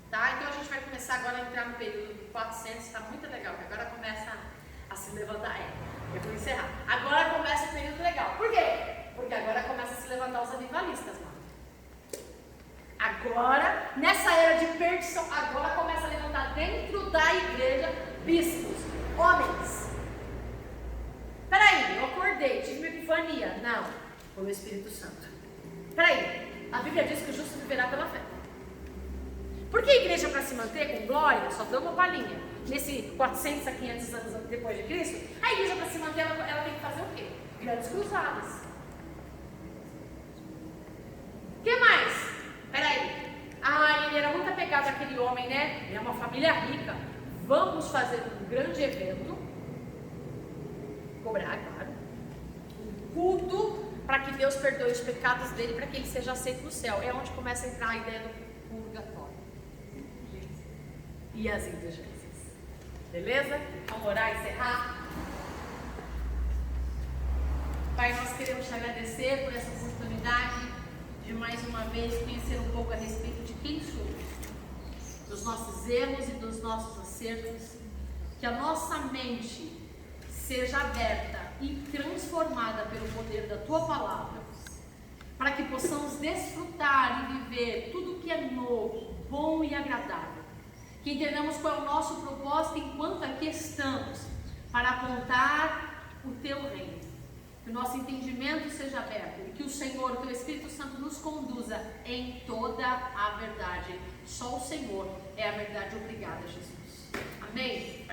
Tá? Então a gente vai começar agora a entrar no período 400, está muito legal, porque agora começa a se levantar. Eu vou encerrar. Agora começa o período legal. Por quê? Porque agora começa a se levantar os avivalistas, mano. Agora, nessa era de perdição, agora começa a levantar dentro da igreja bispos, homens. Peraí, eu acordei, tive uma epifania. Não, foi o Espírito Santo. Peraí, a Bíblia diz que o justo viverá pela fé. Por que a igreja, para se manter com glória, só deu uma palhinha, nesse 400 a 500 anos depois de Cristo, a igreja, para se manter, ela tem que fazer o quê? Grandes cruzadas. O que mais? Peraí, ele era muito apegado àquele homem, né? Ele é uma família rica. Vamos fazer um grande evento, cobrar, claro, um culto para que Deus perdoe os pecados dele, para que ele seja aceito no céu. É onde começa a entrar a ideia do purgatório e as indulgências. Beleza? Vamos orar e encerrar? Pai, nós queremos te agradecer por essa oportunidade de mais uma vez conhecer um pouco a respeito de quem somos, dos nossos erros e dos nossos acertos, que a nossa mente seja aberta e transformada pelo poder da Tua Palavra, para que possamos desfrutar e viver tudo que é novo, bom e agradável, que entendamos qual é o nosso propósito enquanto aqui estamos, para apontar o Teu reino. Que o nosso entendimento seja aberto e que o Senhor, o Teu Espírito Santo, nos conduza em toda a verdade. Só o Senhor é a verdade. Obrigada, Jesus. Amém?